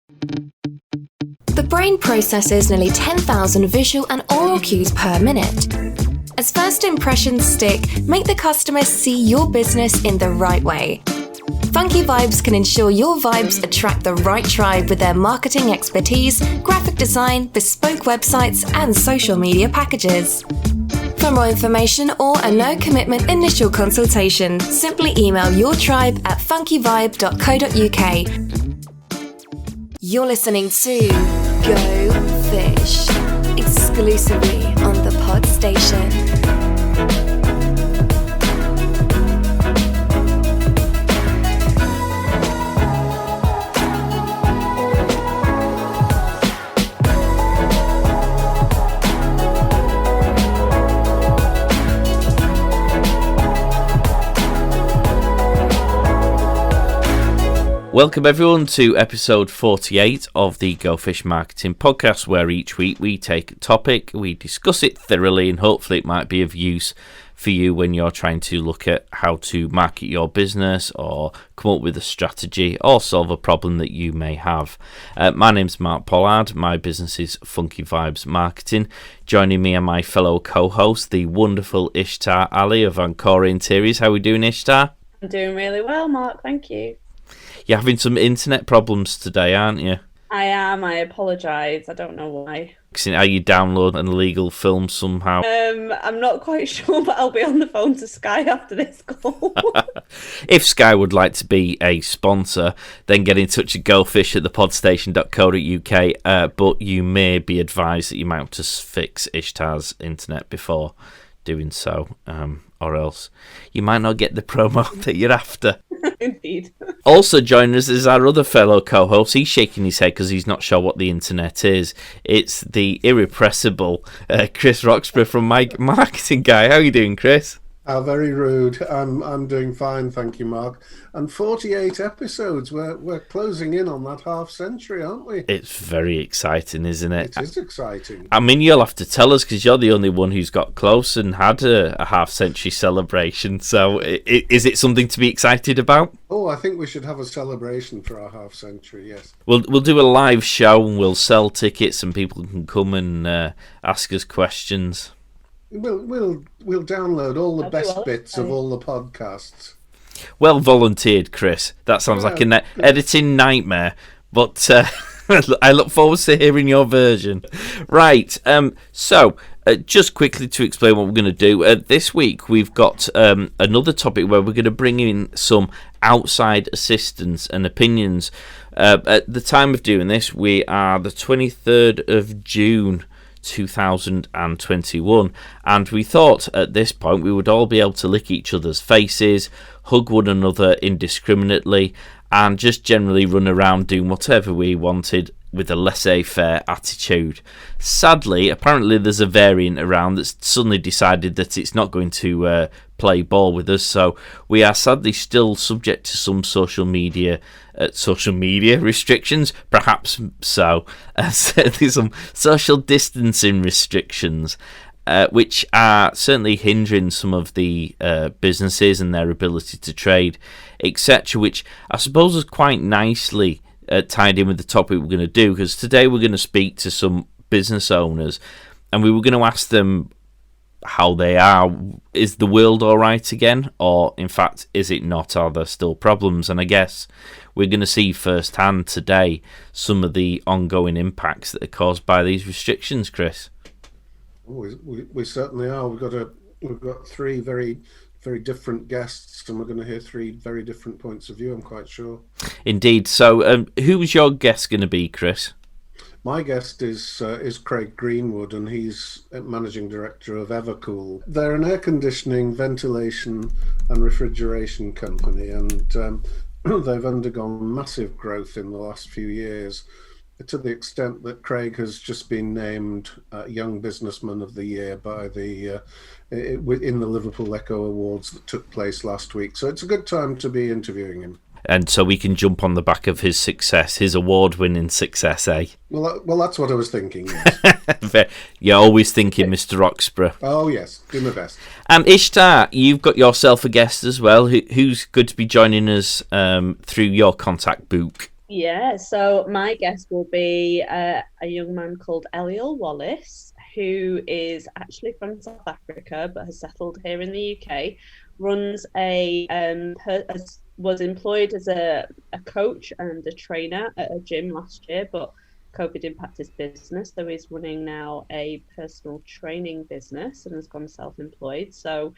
The brain processes nearly 10,000 visual and oral cues per minute. As first impressions stick, make the customer see your business in the right way. Funky Vibes can ensure your vibes attract the right tribe with their marketing expertise, graphic design, bespoke websites, and social media packages. For more information or a no-commitment initial consultation, simply email your tribe at funkyvibe.co.uk. You're listening to Go Fish, exclusively on the Pod Station. Welcome everyone to episode 48 of the Go Fish Marketing Podcast, where each week we take a topic, we discuss it thoroughly, and hopefully it might be of use for you when you're trying to look at how to market your business or come up with a strategy or solve a problem that you may have. My name's Mark Pollard. My business is Funky Vibes Marketing. Joining me are my fellow co-host, the wonderful Ishtar Ali of Ancora Interiors. How are we doing, Ishtar? I'm doing really well, Mark. Thank you. You're having some internet problems today, aren't you? I am. I apologise. I don't know why. Are you downloading an illegal film somehow? I'm not quite sure, but I'll be on the phone to Sky after this call. If Sky would like to be a sponsor, then get in touch at gofish@thepodstation.co.uk. But you may be advised that you might have to fix Ishtar's internet before doing so, or else you might not get the promo that you're after. Indeed. Also joining us is our other fellow co-host. He's shaking his head because he's not sure what the internet is. It's the irrepressible Chris Roxburgh from My Marketing Guy. How are you doing, Chris? How very rude. I'm doing fine, thank you, Mark. And 48 episodes. We're closing in on that half century, aren't we? It's very exciting, isn't it? It is exciting. I mean, you'll have to tell us because you're the only one who's got close and had a half century celebration. So, is it something to be excited about? Oh, I think we should have a celebration for our half century. Yes. We'll do a live show and we'll sell tickets and people can come and ask us questions. We'll download all the best bits of all the podcasts. Well volunteered, Chris. That sounds like an editing nightmare, but I look forward to hearing your version. Right, so just quickly to explain what we're going to do. This week we've got another topic where we're going to bring in some outside assistance and opinions. At the time of doing this, we are the 23rd of June 2021, and we thought at this point we would all be able to lick each other's faces, hug one another indiscriminately, and just generally run around doing whatever we wanted with a laissez-faire attitude. Sadly, apparently there's a variant around that's suddenly decided that it's not going to play ball with us, so we are sadly still subject to some social media restrictions, perhaps so. There's some social distancing restrictions, which are certainly hindering some of the businesses and their ability to trade, etc., which I suppose is quite nicely tied in with the topic we're going to do, because today we're going to speak to some business owners and we were going to ask them how they are. Is the world all right again, or in fact is it not? Are there still problems? And I guess we're going to see firsthand today some of the ongoing impacts that are caused by these restrictions, Chris. We certainly are. We've got three very different guests, and we're going to hear three very different points of view, I'm quite sure. Indeed. So who was your guest going to be, Chris? My guest is Craig Greenwood, and he's managing director of Evercool. They're an air conditioning, ventilation and refrigeration company, and they've undergone massive growth in the last few years, to the extent that Craig has just been named Young Businessman of the Year by in the Liverpool Echo Awards that took place last week. So it's a good time to be interviewing him. And so we can jump on the back of his success, his award-winning success, eh? Well, that's what I was thinking, yes. You're always thinking, Mr. Roxburgh. Oh, yes. Do my best. Ishtar, you've got yourself a guest as well. Who's good to be joining us through your contact book? Yeah, so my guest will be a young man called Eliel Wallace, who is actually from South Africa but has settled here in the UK. Runs was employed as a coach and a trainer at a gym last year, but COVID impacted his business, so he's running now a personal training business and has gone self-employed. So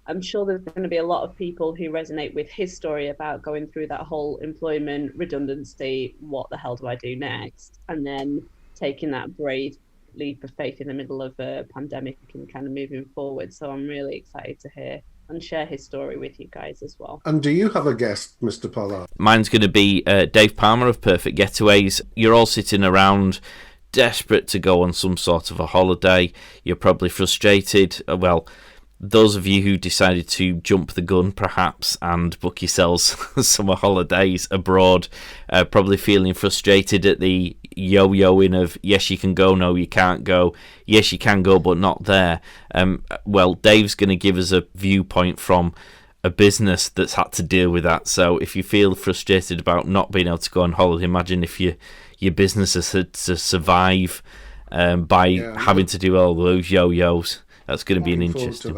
I'm sure there's going to be a lot of people who resonate with his story about going through that whole employment redundancy. What the hell do I do next? And then taking that brave leap of faith in the middle of a pandemic and kind of moving forward. So I'm really excited to hear and share his story with you guys as well. And do you have a guest, Mr. Pollard? Mine's going to be Dave Palmer of Perfect Getaways. You're all sitting around desperate to go on some sort of a holiday. You're probably frustrated. Well, those of you who decided to jump the gun, perhaps, and book yourselves summer holidays abroad, probably feeling frustrated at the yo-yoing of, yes, you can go, no, you can't go, yes, you can go, but not there. Well, Dave's going to give us a viewpoint from a business that's had to deal with that. So if you feel frustrated about not being able to go on holiday, imagine if your business has had to survive by having to do all those yo-yos. That's going to be an interesting.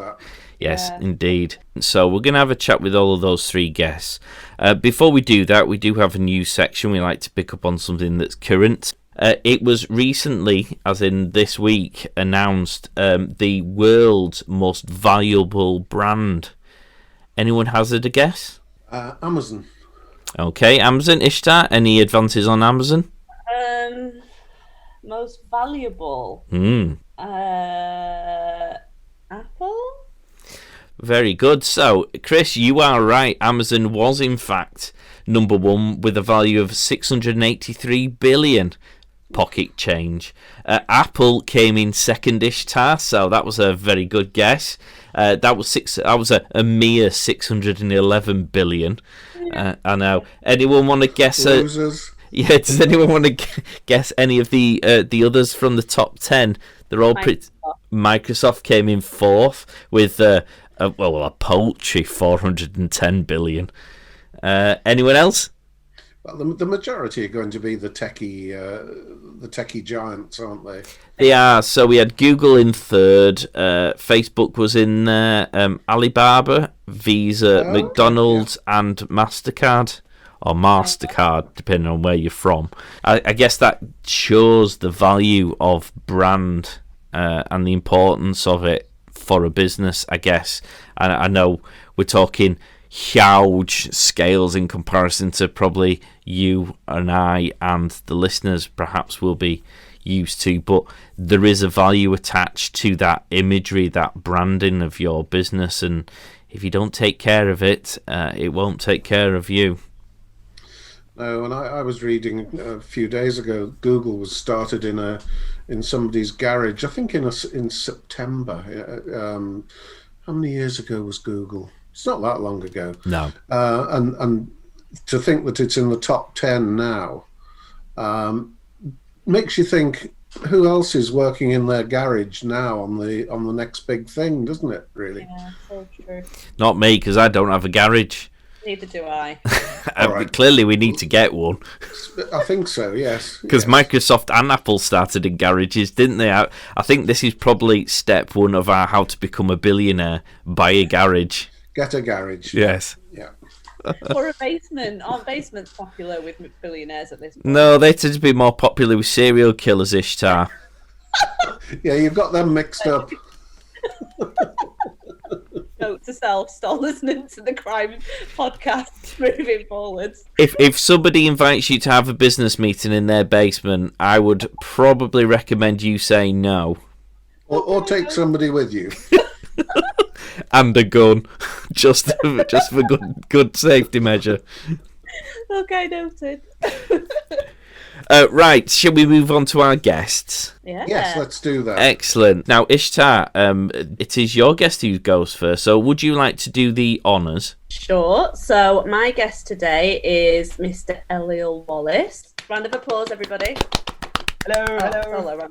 Yes, indeed. So we're going to have a chat with all of those three guests. Before we do that, we do have a news section. We like to pick up on something that's current. It was recently, as in this week, announced the world's most valuable brand. Anyone hazard a guess? Amazon. Okay, Amazon. Ishtar, any advances on Amazon? Most valuable. Apple? Very good. So, Chris, you are right. Amazon was, in fact, number one with a value of 683 billion pocket change. Apple came in second-ish, so that was a very good guess. That was a mere 611 billion. I know. Anyone want to guess? Losers. Yeah. Does anyone want to guess any of the others from the top 10? They're all pretty. Microsoft came in fourth with a paltry 410 billion. Anyone else? Well, the majority are going to be the techie giants, aren't they? They are. So we had Google in third. Facebook was in there. Alibaba, Visa, McDonald's, and MasterCard. Or MasterCard, depending on where you're from. I guess that shows the value of brand and the importance of it for a business, I guess. And I know we're talking huge scales in comparison to probably you and I and the listeners perhaps will be used to, but there is a value attached to that imagery, that branding of your business, and if you don't take care of it, it won't take care of you. No, and I was reading a few days ago, Google was started in somebody's garage, I think in September. How many years ago was Google? It's not that long ago. No. And to think that it's in the top 10 now makes you think, who else is working in their garage now on the next big thing, doesn't it, really? Yeah, so true. Not me, because I don't have a garage. Neither do I. Right. Clearly we need to get one. I think so, yes. Because Microsoft and Apple started in garages, didn't they? I think this is probably step one of our how to become a billionaire. Buy a garage. Get a garage. Yes. Yeah. Or a basement. Aren't basements popular with billionaires at this point? No, they tend to be more popular with serial killers, Ishtar. Yeah, you've got them mixed up. Note to self, stop listening to the crime podcast moving forwards. If somebody invites you to have a business meeting in their basement, I would probably recommend you say no. Or take somebody with you. And a gun, just for good safety measure. Okay, noted. Right, shall we move on to our guests? Yeah. Yes, let's do that. Excellent. Now, Ishtar, it is your guest who goes first, so would you like to do the honours? Sure. So my guest today is Mr. Eliel Wallace. Round of applause, everybody. Hello.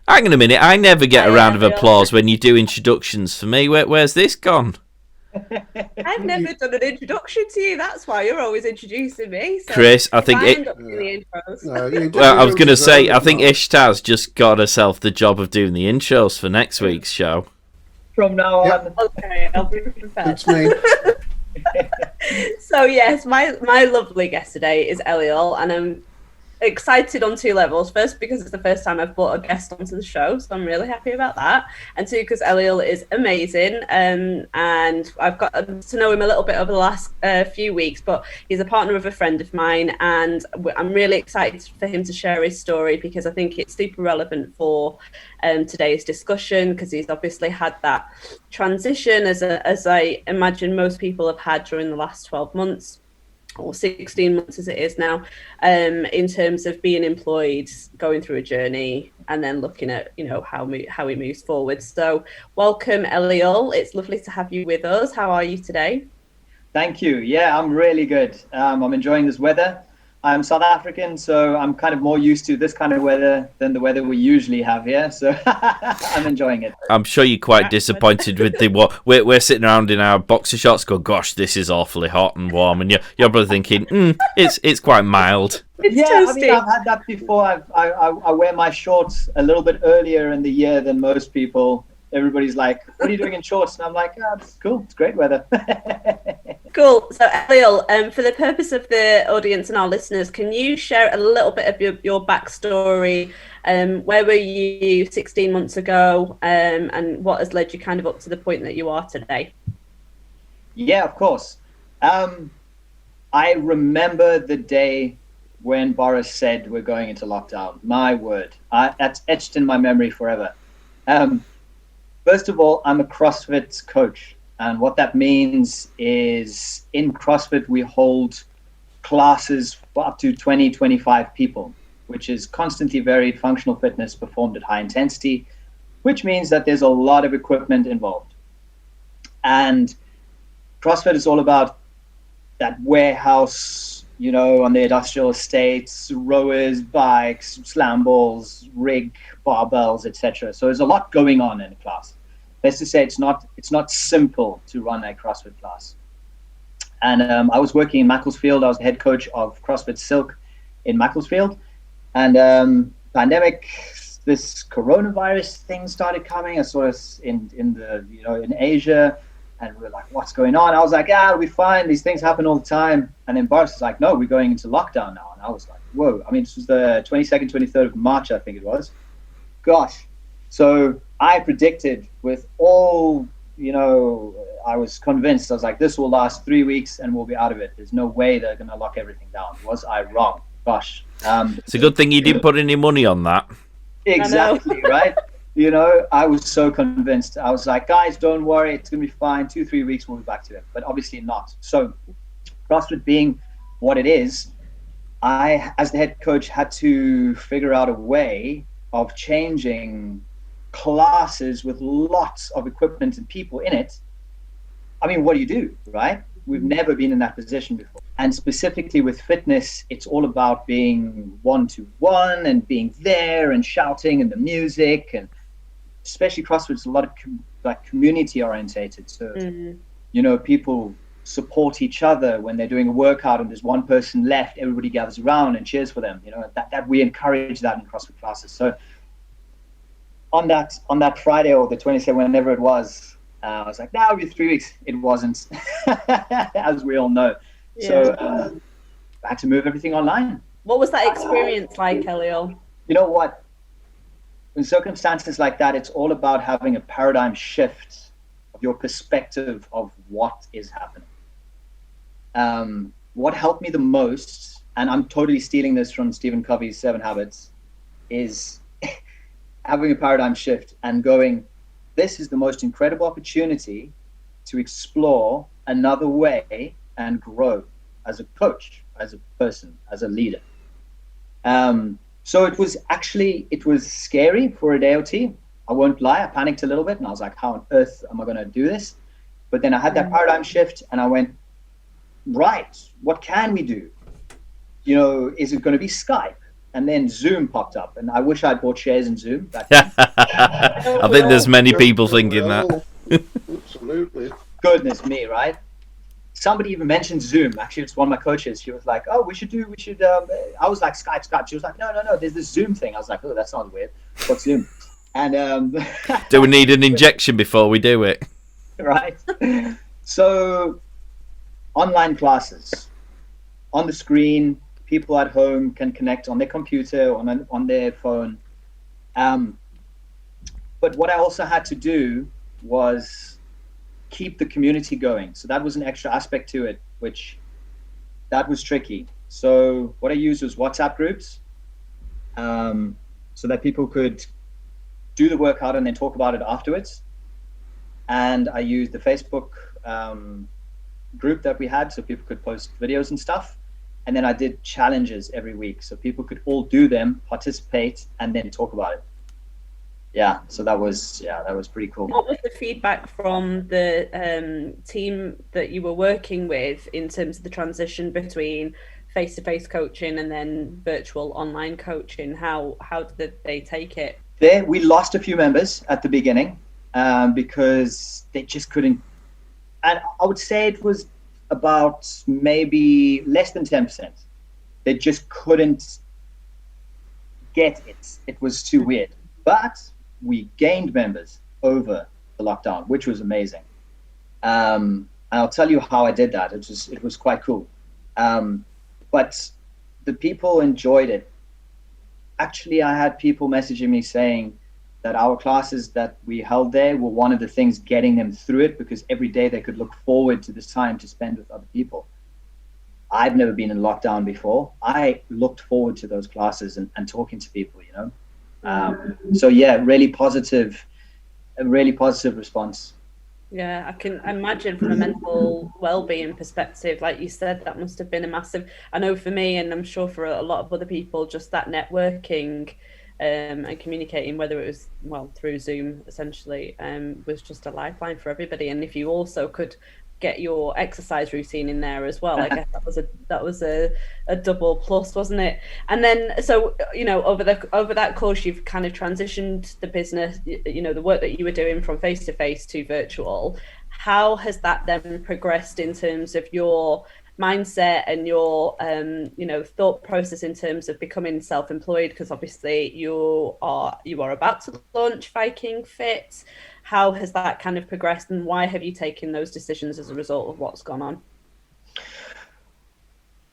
Hang on a minute, I never get a Hi, round of Eliel. applause when you do introductions for me. Where's this gone? I've never done an introduction to you. That's why you're always introducing me. So Chris, I think end up doing the intros. Well, I was going to say, I think Ishtar's just got herself the job of doing the intros for next week's show. From now on. Okay, I'll be prepared. It's me. So yes, my lovely guest today is Eliel, and I'm excited on two levels. First, because it's the first time I've brought a guest onto the show, so I'm really happy about that. And two, because Eliel is amazing, and I've got to know him a little bit over the last few weeks, but he's a partner of a friend of mine, and I'm really excited for him to share his story, because I think it's super relevant for today's discussion, because he's obviously had that transition, as I imagine most people have had during the last 12 months. Or 16 months as it is now, in terms of being employed, going through a journey, and then looking at, how he moves forward. So welcome, Eliel. It's lovely to have you with us. How are you today? Thank you. Yeah, I'm really good. I'm enjoying this weather. I'm South African, so I'm kind of more used to this kind of weather than the weather we usually have here. So I'm enjoying it. I'm sure you're quite disappointed with what we're sitting around in our boxer shorts. Go, gosh, this is awfully hot and warm, and you're probably thinking, it's quite mild. It's toasty. I've had that before. I wear my shorts a little bit earlier in the year than most people. Everybody's like, what are you doing in shorts? And I'm like, it's cool. It's great weather. Cool. So, Eliel, for the purpose of the audience and our listeners, can you share a little bit of your backstory? Where were you 16 months ago, and what has led you kind of up to the point that you are today? Yeah, of course. I remember the day when Boris said we're going into lockdown. My word. That's etched in my memory forever. First of all, I'm a CrossFit coach. And what that means is in CrossFit, we hold classes for up to 20, 25 people, which is constantly varied functional fitness performed at high intensity, which means that there's a lot of equipment involved. And CrossFit is all about that warehouse, on the industrial estates, rowers, bikes, slam balls, rig, barbells, etc. So there's a lot going on in a class. Let's just say it's not simple to run a CrossFit class. And I was working in Macclesfield. I was the head coach of CrossFit Silk in Macclesfield. And pandemic, this coronavirus thing started coming. I saw us in Asia, and we were like, what's going on? I was like, it'll be fine. These things happen all the time. And then Boris was like, no, we're going into lockdown now. And I was like, whoa. I mean, this was the 22nd, 23rd of March, I think it was. Gosh. So I predicted with all, I was convinced. I was like, this will last 3 weeks and we'll be out of it. There's no way they're going to lock everything down. Was I wrong? Gosh. It's a good thing you didn't put any money on that. Exactly, right? I was so convinced. I was like, guys, don't worry. It's going to be fine. 2-3 weeks, we'll be back to it. But obviously not. So CrossFit being what it is, I, as the head coach, had to figure out a way of changing classes with lots of equipment and people in it. I mean, what do you do, right? We've never been in that position before. And specifically with fitness, it's all about being one-to-one and being there and shouting and the music, and especially CrossFit's a lot of community orientated. So, people support each other when they're doing a workout and there's one person left, everybody gathers around and cheers for them. That we encourage that in CrossFit classes. So on that Friday or the 27th, whenever it was, I was like, it'll be 3 weeks. It wasn't, as we all know. Yeah. So I had to move everything online. What was that experience like, Eliel? You know what? In circumstances like that, it's all about having a paradigm shift of your perspective of what is happening. What helped me the most, and I'm totally stealing this from Stephen Covey's 7 Habits, is having a paradigm shift and going, this is the most incredible opportunity to explore another way and grow as a coach, as a person, as a leader. So it was scary for a day or two. I won't lie, I panicked a little bit and I was like, how on earth am I going to do this? But then I had that paradigm shift and I went, right, what can we do? Is it going to be Skype? And then Zoom popped up, and I wish I'd bought shares in Zoom. I think there's many people thinking that. Absolutely. goodness me, right? Somebody even mentioned Zoom. Actually, it's one of my coaches. She was like, "Oh, we should." I was like, Skype. She was like, "No. There's this Zoom thing." I was like, "Oh, that sounds weird. What's Zoom?" And do we need an injection before we do it? Right. So, online classes on the screen. People at home can connect on their computer, on their phone. But what I also had to do was keep the community going. So that was an extra aspect to it, which that was tricky. So what I used was WhatsApp groups, so that people could do the workout and then talk about it afterwards. And I used the Facebook group that we had, so people could post videos and stuff. And then I did challenges every week, so people could all do them, participate, and then talk about it. Yeah, so that was pretty cool. What was the feedback from the team that you were working with in terms of the transition between face-to-face coaching and then virtual online coaching? How did they take it? We lost a few members at the beginning because they just couldn't. And I would say it was about maybe less than 10%. They just couldn't get it. It was too weird. But we gained members over the lockdown, which was amazing. And I'll tell you how I did that. It was quite cool. But the people enjoyed it. Actually, I had people messaging me saying that our classes that we held there were one of the things getting them through it, because every day they could look forward to this time to spend with other people. I've never been in lockdown before. I looked forward to those classes and talking to people, you know. So yeah, a really positive response. Yeah, I can imagine from a mental well-being perspective, like you said, that must have been a massive. I know for me, and I'm sure for a lot of other people, just that networking and communicating, whether it was through Zoom essentially, was just a lifeline for everybody. And if you also could get your exercise routine in there as well, I guess that was a double plus, wasn't it? And then, so you know, over that course, you've kind of transitioned the business, you know, the work that you were doing from face to face to virtual. How has that then progressed in terms of your mindset and your thought process in terms of becoming self-employed? Because obviously you are about to launch Viking Fit. How has that kind of progressed, and why have you taken those decisions as a result of what's gone on?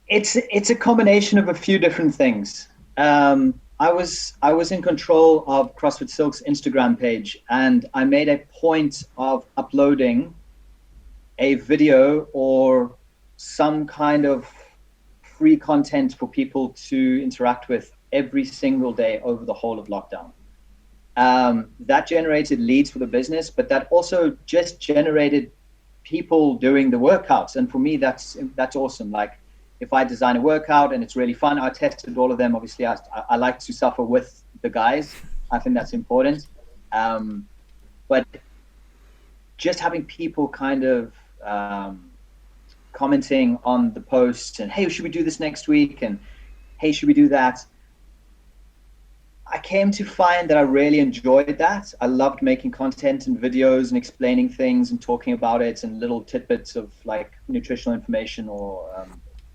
It's a combination of a few different things. I was in control of CrossFit Silk's Instagram page, and I made a point of uploading a video or some kind of free content for people to interact with every single day over the whole of lockdown. That generated leads for the business, but that also just generated people doing the workouts. And for me, that's awesome. Like, if I design a workout and it's really fun, I tested all of them. Obviously, I like to suffer with the guys. I think that's important. But just having people kind of commenting on the posts and, hey, should we do this next week? And hey, should we do that? I came to find that I really enjoyed that. I loved making content and videos and explaining things and talking about it and little tidbits of like nutritional information or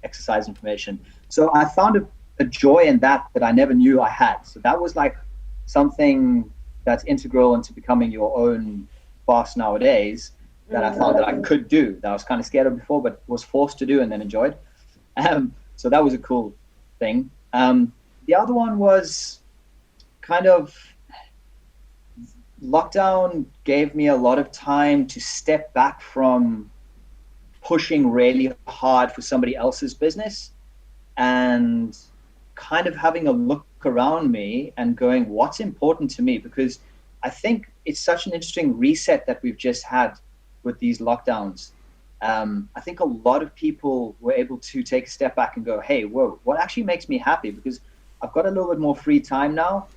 exercise information. So I found a joy in that I never knew I had. So that was like something that's integral into becoming your own boss nowadays, that I found that I could do, that I was kind of scared of before, but was forced to do and then enjoyed. So that was a cool thing. The other one was kind of, lockdown gave me a lot of time to step back from pushing really hard for somebody else's business and kind of having a look around me and going, what's important to me? Because I think it's such an interesting reset that we've just had with these lockdowns. I think a lot of people were able to take a step back and go, hey, whoa, what actually makes me happy? Because I've got a little bit more free time now.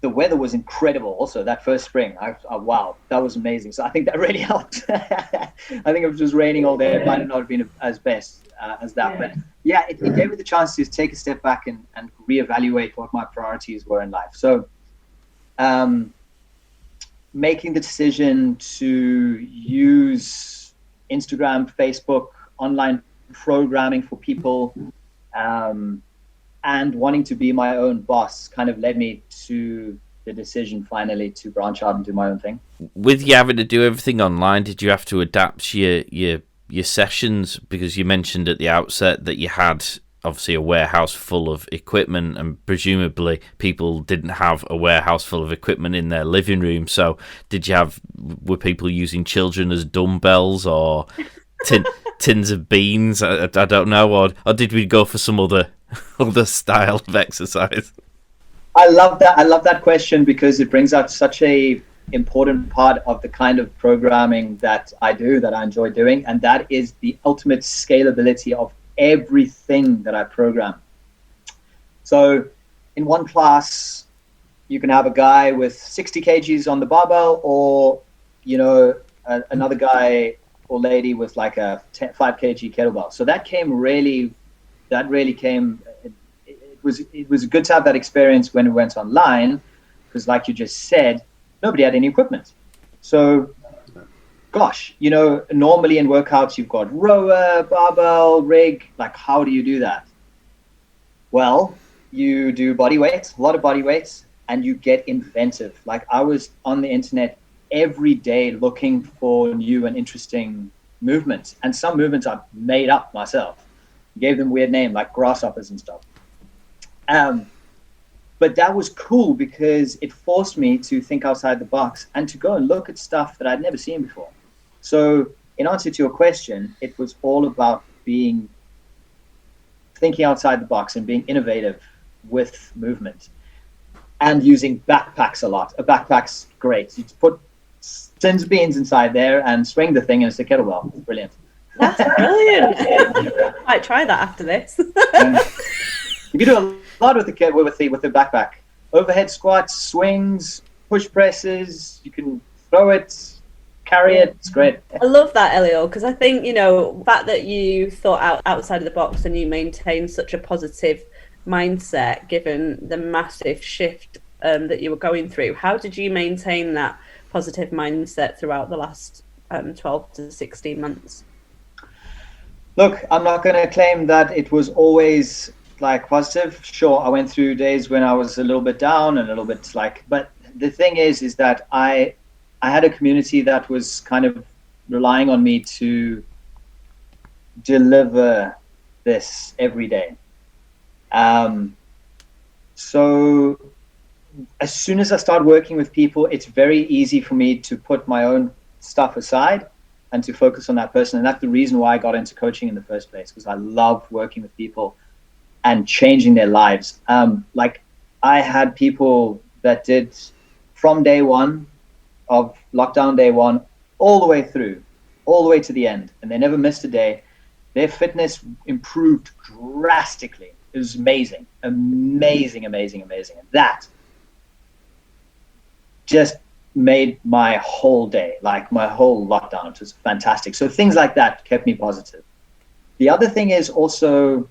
The weather was incredible also that first spring. Wow, that was amazing. So I think that really helped. I think it was just raining all day. It might not have been as best as that. But yeah, it gave me the chance to take a step back and reevaluate what my priorities were in life. So making the decision to use Instagram, Facebook, online programming for people, and wanting to be my own boss kind of led me to the decision finally to branch out and do my own thing. With you having to do everything online, did you have to adapt your sessions? Because you mentioned at the outset that you had obviously a warehouse full of equipment, and presumably people didn't have a warehouse full of equipment in their living room. So were people using children as dumbbells or tins of beans? I don't know, or did we go for some other style of exercise? I love that question, because it brings out such a important part of the kind of programming that I do, that I enjoy doing, and that is the ultimate scalability of everything that I program. So in one class, you can have a guy with 60 kgs on the barbell, or another guy or lady with like a 5 kg kettlebell. So that really came. It was good to have that experience when we went online, because like you just said, nobody had any equipment. So gosh, normally in workouts, you've got rower, barbell, rig. Like, how do you do that? Well, you do body weight, a lot of body weights, and you get inventive. Like, I was on the internet every day looking for new and interesting movements. And some movements I made up myself. Gave them weird name, like grasshoppers and stuff. But that was cool, because it forced me to think outside the box and to go and look at stuff that I'd never seen before. So in answer to your question, it was all about thinking outside the box and being innovative with movement, and using backpacks a lot. A backpack's great. You just put tins of beans inside there and swing the thing, and it's a kettlebell. It's brilliant. That's brilliant. I might try that after this. You can do a lot with the backpack. Overhead squats, swings, push presses. You can throw it, carry it. It's great. I love that, Elio, because I think, the fact that you thought outside of the box and you maintained such a positive mindset, given the massive shift that you were going through. How did you maintain that positive mindset throughout the last 12 to 16 months? Look, I'm not going to claim that it was always like positive. Sure, I went through days when I was a little bit down and a little bit but the thing is that I had a community that was kind of relying on me to deliver this every day. So as soon as I start working with people, it's very easy for me to put my own stuff aside and to focus on that person. And that's the reason why I got into coaching in the first place, because I love working with people and changing their lives. Like, I had people that did from day one of lockdown, day one, all the way to the end, and they never missed a day. Their fitness improved drastically. It was amazing. And that just made my whole day, like my whole lockdown. It was fantastic. So things like that kept me positive. The other thing is also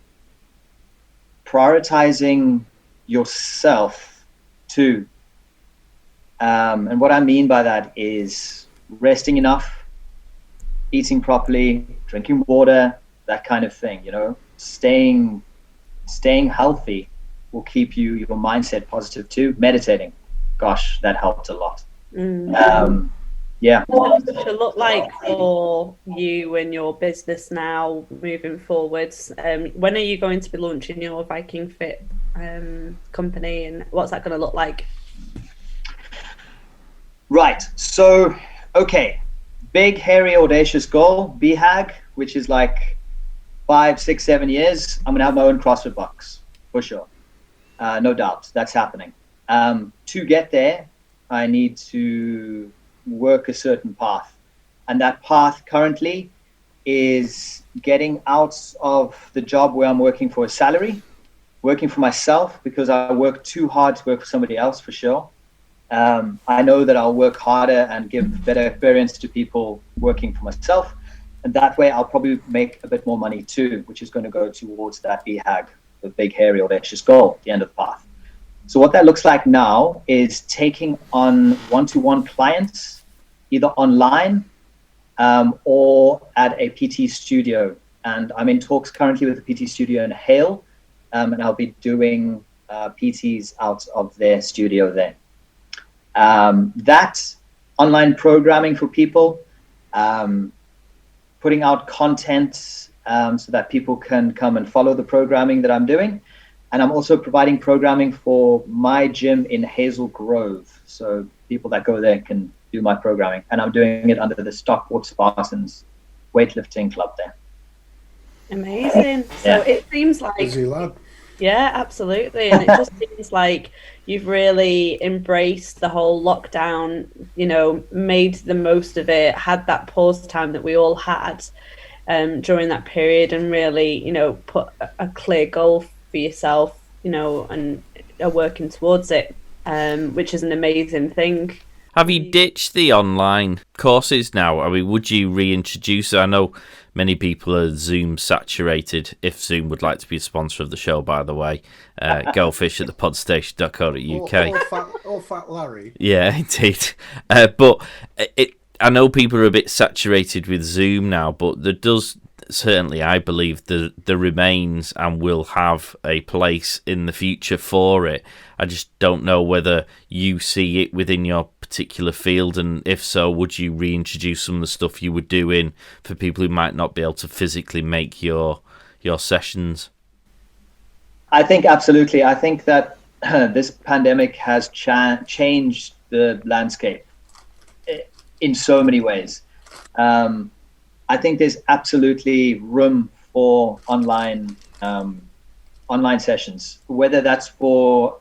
prioritizing yourself too. And what I mean by that is resting enough, eating properly, drinking water, that kind of thing. Staying healthy will keep your mindset positive too. Meditating, gosh, that helped a lot. Yeah. What does it look like for you and your business now moving forwards? When are you going to be launching your Viking Fit company, and what's that going to look like? Right. So, okay. Big, hairy, audacious goal, BHAG, which is like 5, 6, 7 years. I'm going to have my own CrossFit box, for sure. No doubt. That's happening. To get there, I need to work a certain path. And that path currently is getting out of the job where I'm working for a salary, working for myself, because I work too hard to work for somebody else, for sure. I know that I'll work harder and give better experience to people working for myself. And that way I'll probably make a bit more money too, which is going to go towards that BHAG, the big, hairy, audacious goal, the end of the path. So what that looks like now is taking on one-to-one clients, either online or at a PT studio. And I'm in talks currently with a PT studio in Hale, and I'll be doing PTs out of their studio there. That online programming for people, putting out content so that people can come and follow the programming that I'm doing. And I'm also providing programming for my gym in Hazel Grove. So people that go there can do my programming. And I'm doing it under the Stockport Spartans weightlifting club there. Amazing. So it seems like... Busy lad. Yeah, absolutely. And it just seems like you've really embraced the whole lockdown, you know, made the most of it, had that pause time that we all had during that period, and really, you know, put a clear goal for yourself, you know, and are working towards it, which is an amazing thing. Have you ditched the online courses now? I mean, would you reintroduce? I know many people are Zoom saturated. If Zoom would like to be a sponsor of the show, by the way, goldfish at thepodstation.co.uk. All fat Larry. Yeah, indeed. But I know people are a bit saturated with Zoom now, but there does certainly, I believe, there remains and will have a place in the future for it. I just don't know whether you see it within your particular field, and if so, would you reintroduce some of the stuff you were doing for people who might not be able to physically make your sessions? I think absolutely. I think that this pandemic has changed the landscape in so many ways. I think there's absolutely room for online sessions, whether that's for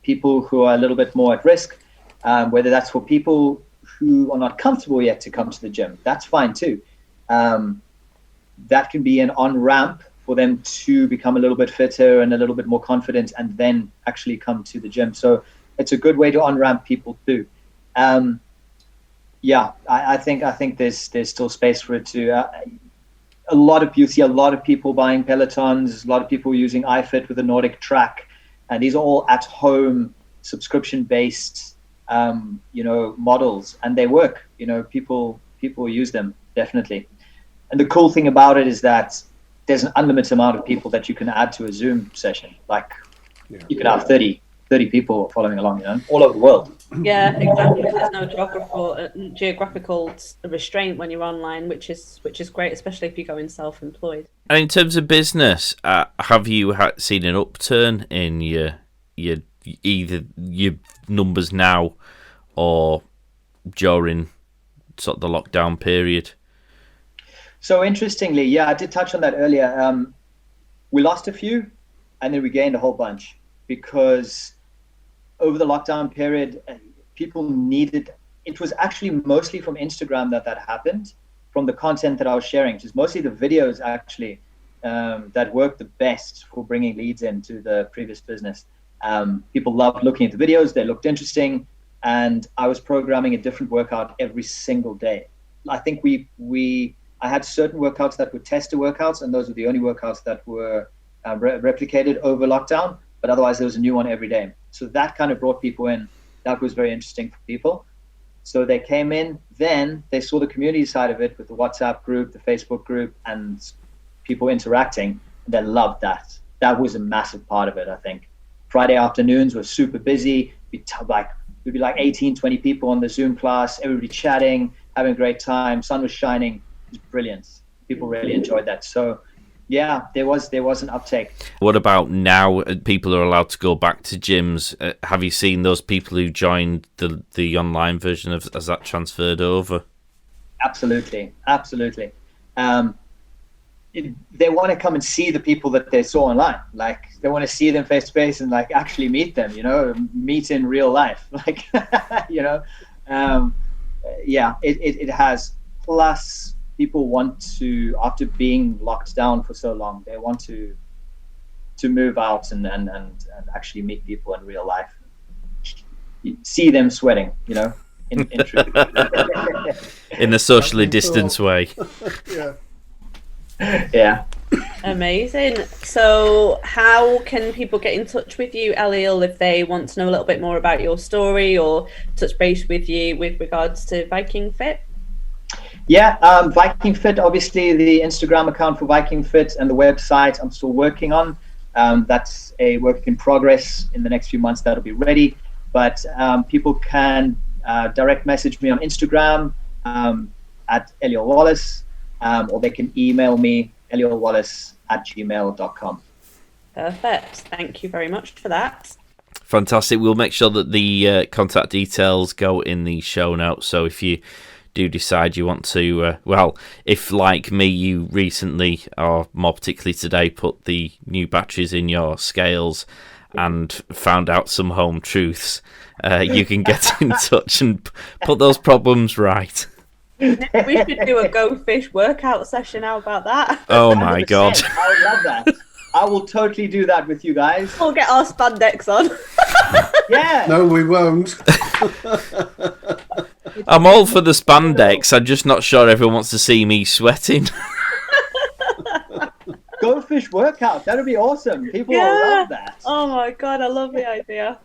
people who are a little bit more at risk, whether that's for people who are not comfortable yet to come to the gym. That's fine too. That can be an on-ramp for them to become a little bit fitter and a little bit more confident, and then actually come to the gym. So it's a good way to on-ramp people too. Yeah, I think there's still space for it to. You see a lot of people buying Pelotons, a lot of people using iFit with a Nordic track, and these are all at-home subscription-based, models, and they work. You know, people use them definitely. And the cool thing about it is that there's an unlimited amount of people that you can add to a Zoom session. Like you could have 30 people following along, all over the world. Yeah, exactly. There's no geographical restraint when you're online, which is great, especially if you're going self-employed. And in terms of business, have you seen an upturn in your either your numbers now or during sort of the lockdown period? So interestingly, I did touch on that earlier. We lost a few, and then we gained a whole bunch, because over the lockdown period, people needed, it was actually mostly from Instagram that happened, from the content that I was sharing, which is mostly the videos actually that worked the best for bringing leads into the previous business. People loved looking at the videos, they looked interesting, and I was programming a different workout every single day. I think I had certain workouts that were tester workouts, and those were the only workouts that were replicated over lockdown, but otherwise there was a new one every day. So that kind of brought people in. That was very interesting for people. So they came in, then they saw the community side of it with the WhatsApp group, the Facebook group, and people interacting. They loved that. That was a massive part of it, I think. Friday afternoons were super busy. We'd be like 18, 20 people on the Zoom class, everybody chatting, having a great time. Sun was shining. It was brilliant. People really enjoyed that. So yeah, there was an uptake. What about now? People are allowed to go back to gyms. Have you seen those people who joined the online version? Has that transferred over? Absolutely. They want to come and see the people that they saw online. Like they want to see them face to face and like actually meet them. Meet in real life. Like it has. Plus, people want to, after being locked down for so long, they want to move out and actually meet people in real life. You see them sweating, in truth. In a socially distanced way. Yeah. Amazing. So how can people get in touch with you, Eliel, if they want to know a little bit more about your story or touch base with you with regards to Viking Fit? Yeah, Viking Fit, obviously the Instagram account for Viking Fit and the website I'm still working on. That's a work in progress. In the next few months, that'll be ready. But people can direct message me on Instagram at Eliel Wallace, or they can email me, elielwallace@gmail.com. Perfect. Thank you very much for that. Fantastic. We'll make sure that the contact details go in the show notes. So if you do decide you want to, if like me, you recently, or more particularly today, put the new batteries in your scales and found out some home truths, you can get in touch and put those problems right. We should do a Go Fish workout session. How about that? Oh my God. I would love that. I will totally do that with you guys. We'll get our spandex on. Yeah. No, we won't. I'm all for the spandex. I'm just not sure everyone wants to see me sweating. Go Fish workout. That'd be awesome. People will love that. Oh my God, I love the idea.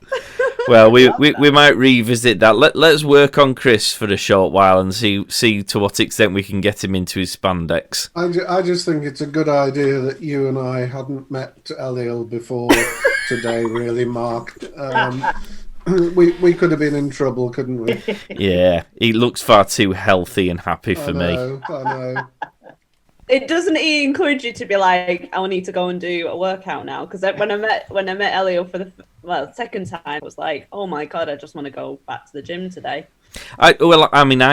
Well, we might revisit that. Let's work on Chris for a short while and see to what extent we can get him into his spandex. I just think it's a good idea that you and I hadn't met Eliel before today, really, Mark. We could have been in trouble, couldn't we? Yeah, he looks far too healthy and happy for me. I know. It doesn't he encourage you to be like, I need to go and do a workout now? Because when I met Eliel for the second time, I was like, oh my God, I just want to go back to the gym today. I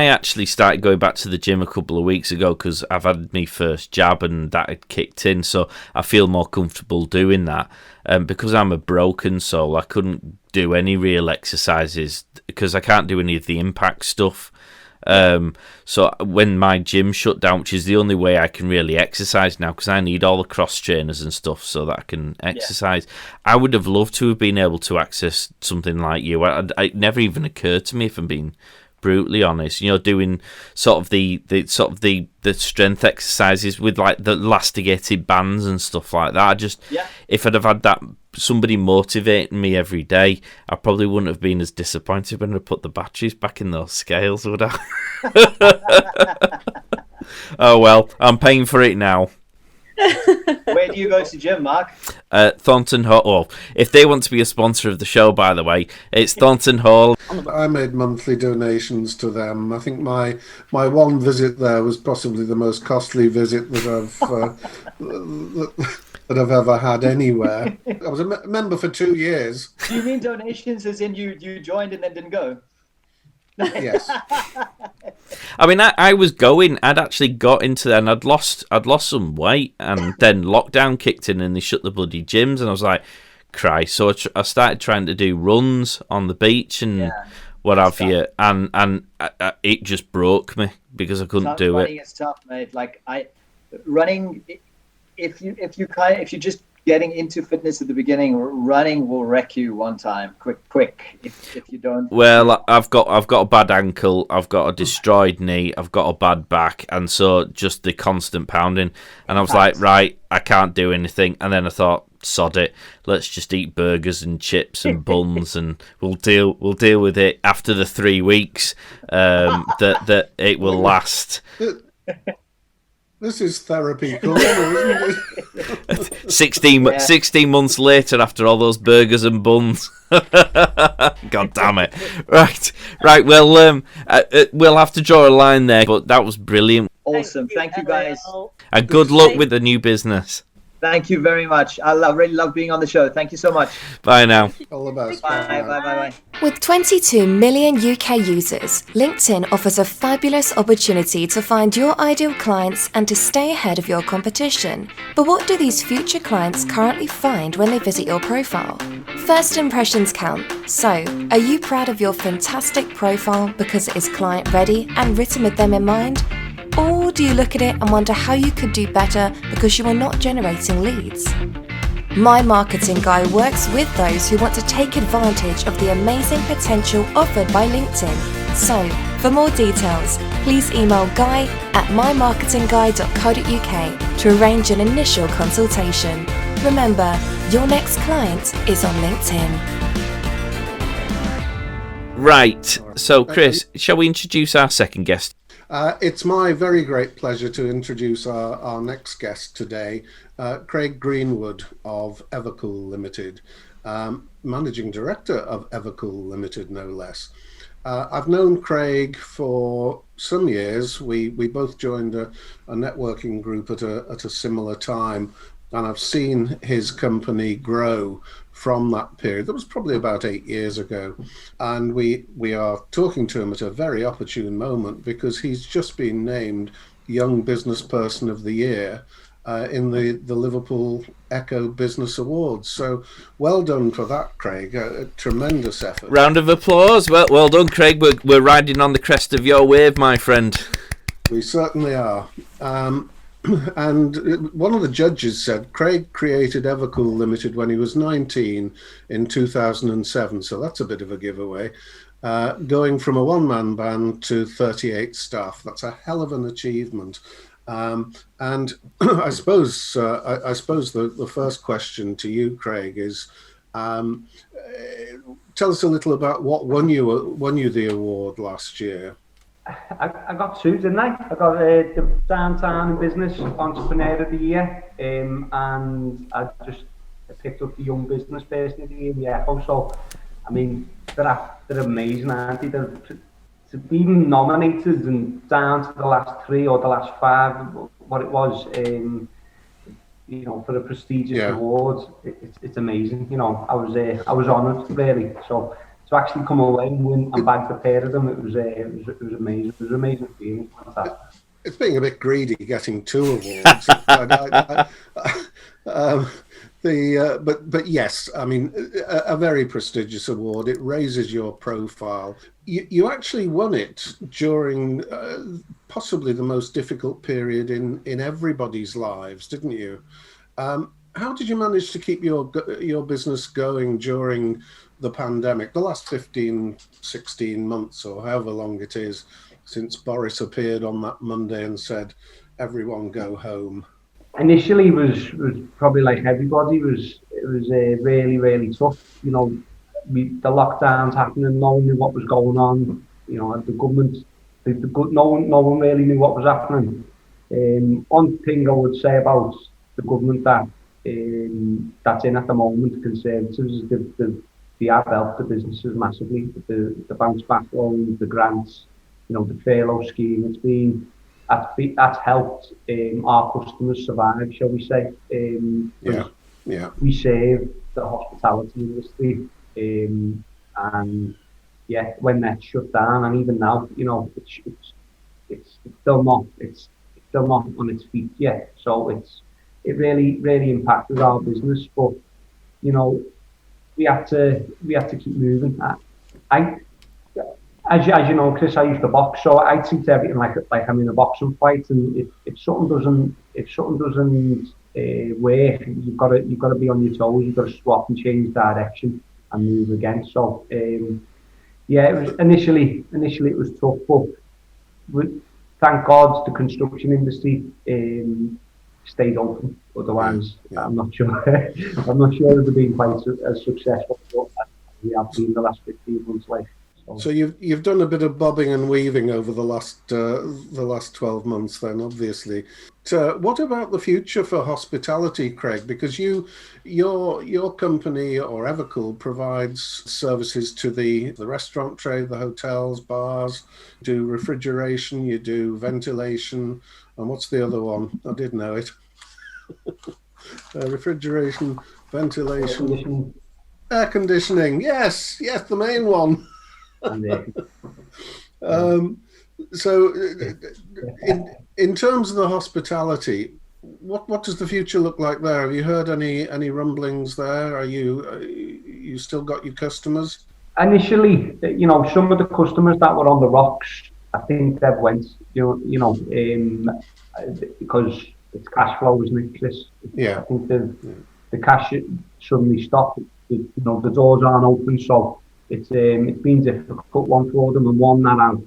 actually started going back to the gym a couple of weeks ago because I've had my first jab and that had kicked in, so I feel more comfortable doing that. Because I'm a broken soul, I couldn't do any real exercises because I can't do any of the impact stuff. So when my gym shut down, which is the only way I can really exercise now, because I need all the cross trainers and stuff so that I can exercise. I would have loved to have been able to access something like you. It never even occurred to me, if I'm being brutally honest. Doing sort of the strength exercises with like the elasticated bands and stuff like that. If I'd have had that somebody motivating me every day, I probably wouldn't have been as disappointed when I put the batteries back in those scales, would I? Oh well, I'm paying for it now. Where do you go to gym, Mark? Thornton Hall. Oh, if they want to be a sponsor of the show, by the way, it's Thornton Hall. I made monthly donations to them. I think my one visit there was possibly the most costly visit that I've ever had anywhere. I was a member for 2 years. Do you mean donations as in you joined and then didn't go? Yes. I mean, I was going. I'd actually got into there, and I'd lost some weight, and then lockdown kicked in, and they shut the bloody gyms, and I was like, Christ! So I started trying to do runs on the beach and what have you, and it just broke me because I couldn't do running it. Is tough, mate. Like running, if you just getting into fitness at the beginning, running will wreck you one time, quick. If you don't. Well, I've got a bad ankle, I've got a destroyed knee, I've got a bad back, and so just the constant pounding. And I was like, right, I can't do anything. And then I thought, sod it, let's just eat burgers and chips and buns, and we'll deal with it after the 3 weeks that it will last. This is therapy corner, isn't it? 16 months later, after all those burgers and buns. God damn it. Right. Well, we'll have to draw a line there, but that was brilliant. Awesome. Thank you, guys. And good luck with the new business. Thank you very much. I really love being on the show. Thank you so much. Bye now. All the best. Bye. With 22 million UK users, LinkedIn offers a fabulous opportunity to find your ideal clients and to stay ahead of your competition. But what do these future clients currently find when they visit your profile? First impressions count. So, are you proud of your fantastic profile because it is client ready and written with them in mind? Or do you look at it and wonder how you could do better because you are not generating leads? My Marketing Guy works with those who want to take advantage of the amazing potential offered by LinkedIn. So, for more details, please email guy@mymarketingguy.co.uk to arrange an initial consultation. Remember, your next client is on LinkedIn. Right, so Chris, shall we introduce our second guest? It's my very great pleasure to introduce our next guest today, Craig Greenwood of Evercool Limited, Managing Director of Evercool Limited, no less. I've known Craig for some years. We both joined a networking group at a similar time, and I've seen his company grow from that period. That was probably about 8 years ago. And we are talking to him at a very opportune moment because he's just been named Young Business Person of the Year in the Liverpool Echo Business Awards. So well done for that, Craig. A tremendous effort. Round of applause. Well done, Craig. We're riding on the crest of your wave, my friend. We certainly are. And one of the judges said Craig created Evercool Limited when he was 19 in 2007. So that's a bit of a giveaway. Going from a one-man band to 38 staff. That's a hell of an achievement. And I suppose the first question to you, Craig, is tell us a little about what won you the award last year. I got two, didn't I? I got the Downtown Business Entrepreneur of the Year, and I picked up the Young Business Person of the Year in the Echo. So, I mean, they're amazing, aren't they? To be nominated and down to the last 3 or the last 5, what it was, for a prestigious award, it's amazing. I was honoured, really. So to actually come away and win and bag the pair of them, it was amazing. It was an amazing feeling. It's being a bit greedy getting 2 awards. But yes, I mean, a very prestigious award. It raises your profile. You actually won it during possibly the most difficult period in everybody's lives, didn't you? How did you manage to keep your business going during the pandemic, the last 15, 16 months or however long it is since Boris appeared on that Monday and said, everyone go home? Initially, it was probably like everybody. It was really, really tough. The lockdowns happening, no one knew what was going on. The government, no one really knew what was happening. One thing I would say about the government that's in at the moment, the Conservatives, is they have helped the businesses massively. The bounce back loans, the grants, the furlough scheme. It's been that's helped our customers survive, shall we say? We save the hospitality industry, and when that's shut down, and even now, it's still not on its feet yet. So it really impacted our business, but we had to keep moving. As you know, Chris, I used to box, so I treat everything like I'm in a boxing fight. And if something doesn't work, you've got to be on your toes. You've got to swap and change direction and move again. So it was initially it was tough, but thank God the construction industry stayed open. Otherwise, I'm not sure it would have been quite as successful as we have been the last 15 months. So you've done a bit of bobbing and weaving over the last 12 months then, obviously. What about the future for hospitality, Craig? Because your company or Evercool provides services to the restaurant trade, the hotels, bars, you do refrigeration, you do ventilation, and what's the other one? I did know it. Refrigeration, ventilation, air conditioning. Yes, the main one. So in terms of the hospitality, what does the future look like there? Have you heard any rumblings there? Are you still got your customers? Initially, some of the customers that were on the rocks, I think they've went, because it's cash flow, isn't it, Chris? Yeah. I think the cash suddenly stopped. The doors aren't open, so it's been a difficult one for them, and one that I've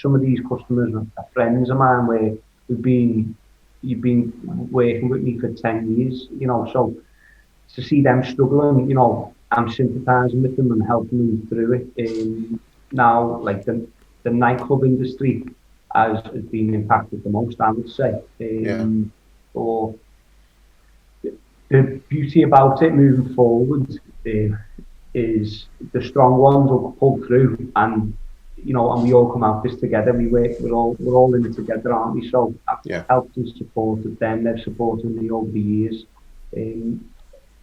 some of these customers are friends of mine where you've been working with me for 10 years, so to see them struggling, I'm sympathising with them and helping them through it. Now, like the nightclub industry has been impacted the most, I would say. Or the beauty about it moving forward is the strong ones will pull through, and and we all come out this together. We're all in it together, aren't we? So I've helped and supported them. They've supported me over the years. In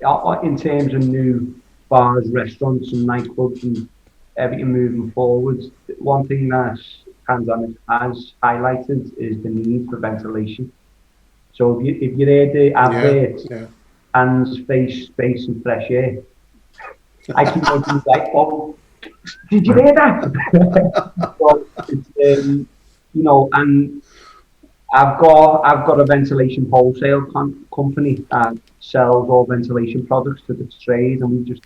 terms of new bars, restaurants, and nightclubs, and everything moving forward, one thing that pandemic has highlighted is the need for ventilation. So if you read the adverts, hands, face, space, and fresh air, I keep making like, oh, did you hear that? So it's, and I've got a ventilation wholesale company that sells all ventilation products to the trade, and we just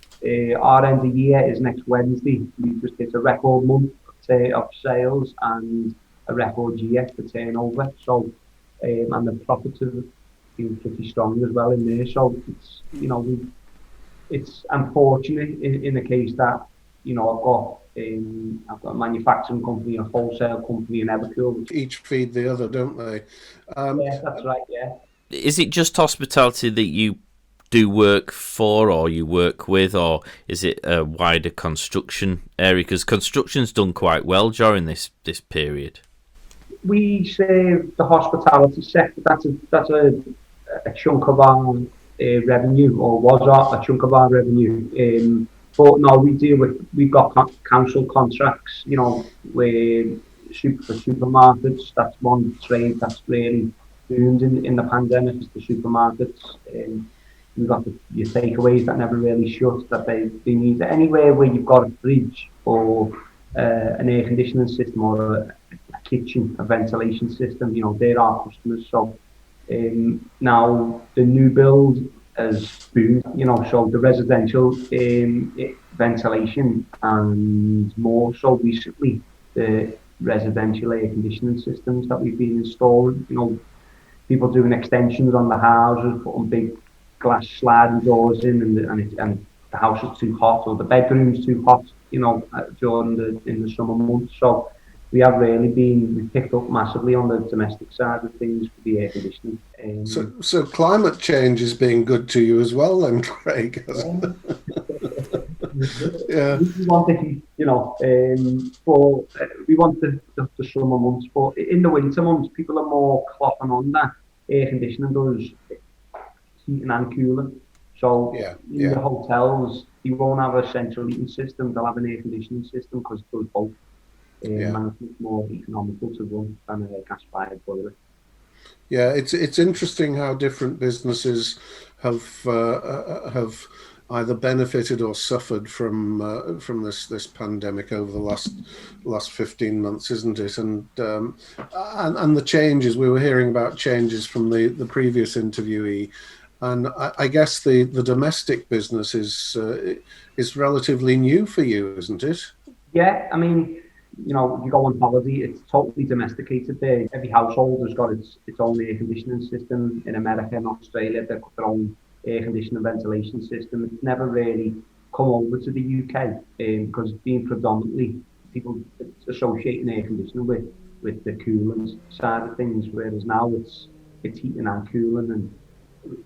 our end of year is next Wednesday. We just hit a record month of sales and a record year for turnover. So and the profits have been pretty strong as well in there. So it's it's unfortunate in the case that I've got a manufacturing company, a wholesale company in Evercool. Each feed the other, don't they? Yeah, that's right. Yeah. Is it just hospitality that you do work for, or you work with, or is it a wider construction area? Because construction's done quite well during this period. We serve the hospitality sector. That's a chunk of our revenue, or was a chunk of our revenue. But no, we've got council contracts, where for supermarkets. That's one trade that's really boomed in the pandemic, is the supermarkets. We've got your takeaways that never really shut, that they need anywhere where you've got a fridge or an air conditioning system, or a kitchen, a ventilation system, they're our customers. So now the new build has boomed, so the residential ventilation, and more so recently the residential air conditioning systems that we've been installing. People doing extensions on the houses, putting big glass sliding doors in, and the house is too hot, or the bedroom's too hot, during in the summer months. So we picked up massively on the domestic side of things for the air conditioning. So climate change is being good to you as well, then, Craig. Yeah. We want we want the summer months, but in the winter months, people are more clopping on that. Air conditioning does heating and cooling. So in the hotels, you won't have a central heating system; they'll have an air conditioning system, because it does both. And it's more economical to run than a gas-fired boiler. Yeah, it's interesting how different businesses have either benefited or suffered from this pandemic over the last 15 months, isn't it? And the changes, we were hearing about changes from the previous interviewee, and I guess the domestic business is relatively new for you, isn't it? Yeah, I mean, if you go on holiday, it's totally domesticated there. Every household has got its own air conditioning system. In America and Australia, they've got their own air conditioning ventilation system. It's never really come over to the UK, because being predominantly people associating air conditioning with the cooling side of things, whereas now it's heating and cooling, and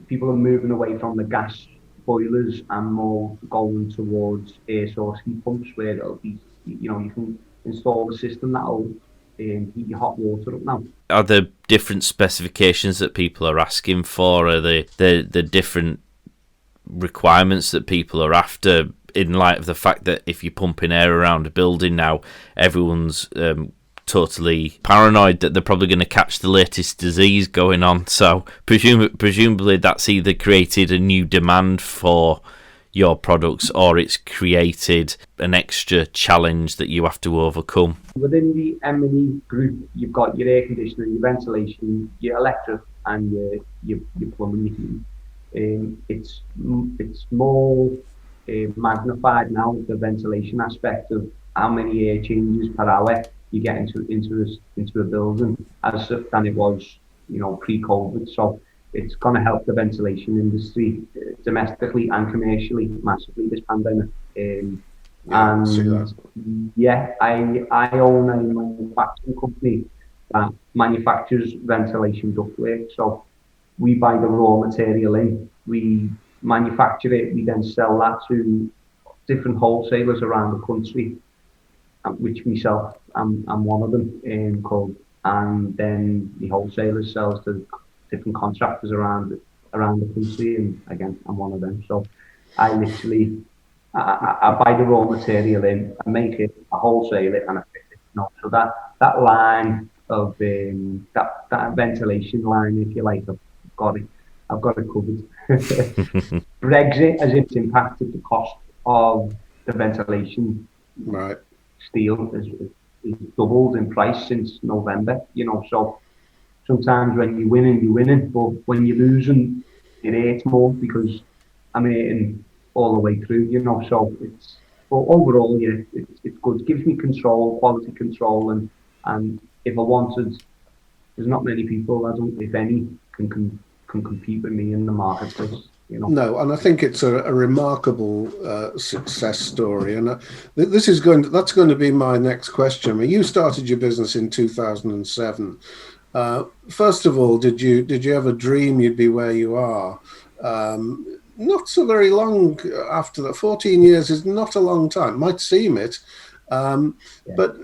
people are moving away from the gas boilers and more going towards air source heat pumps, where it'll be, you can install a system that'll heat your hot water up now. Are there different specifications that people are asking for? Are the different requirements that people are after, in light of the fact that if you're pumping air around a building now, everyone's totally paranoid that they're probably going to catch the latest disease going on? So presumably that's either created a new demand for your products, or it's created an extra challenge that you have to overcome. Within the M&E group, you've got your air conditioning, your ventilation, your electric, and your plumbing. It's more magnified now, the ventilation aspect of how many air changes per hour you get into a building as than it was, pre-COVID. So it's going to help the ventilation industry domestically and commercially massively this pandemic. Yeah, see that. Yeah, I own a manufacturing company that manufactures ventilation ductwork. So we buy the raw material in, we manufacture it, we then sell that to different wholesalers around the country, which myself, I'm one of them, called, and then the wholesaler sells to different contractors around the country, and again, I'm one of them. So I literally, I buy the raw material in, I make it, I wholesale it, and I fit it. So that line of that ventilation line, if you like, I've got it covered. Brexit, as it's impacted the cost of the ventilation. Right. Steel is doubled in price since November. So sometimes when you're winning, but when you're losing, it hurts more because I'm eating all the way through. So but overall, yeah, it's good. It gives me control, quality control, and if I wanted, there's not many people, if any, can compete with me in the marketplace. No, and I think it's a remarkable success story, and that's going to be my next question. I mean, you started your business in 2007. First of all, did you ever dream you'd be where you are? Not so very long after that. 14 years is not a long time. Might seem it, but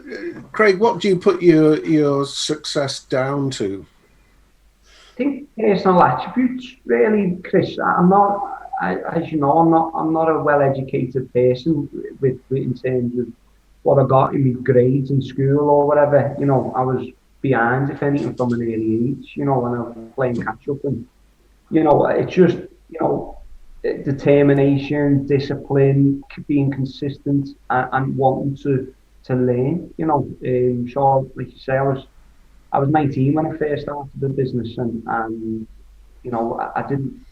Craig, what do you put your success down to? I think personal attributes, really, Chris. As you know, I'm not a well-educated person in terms of what I got in my grades in school or whatever. I was behind, if anything, from an early age. When I was playing catch up, and it's just determination, discipline, being consistent, and wanting to learn. So like you say, I was 19 when I first started the business, and I didn't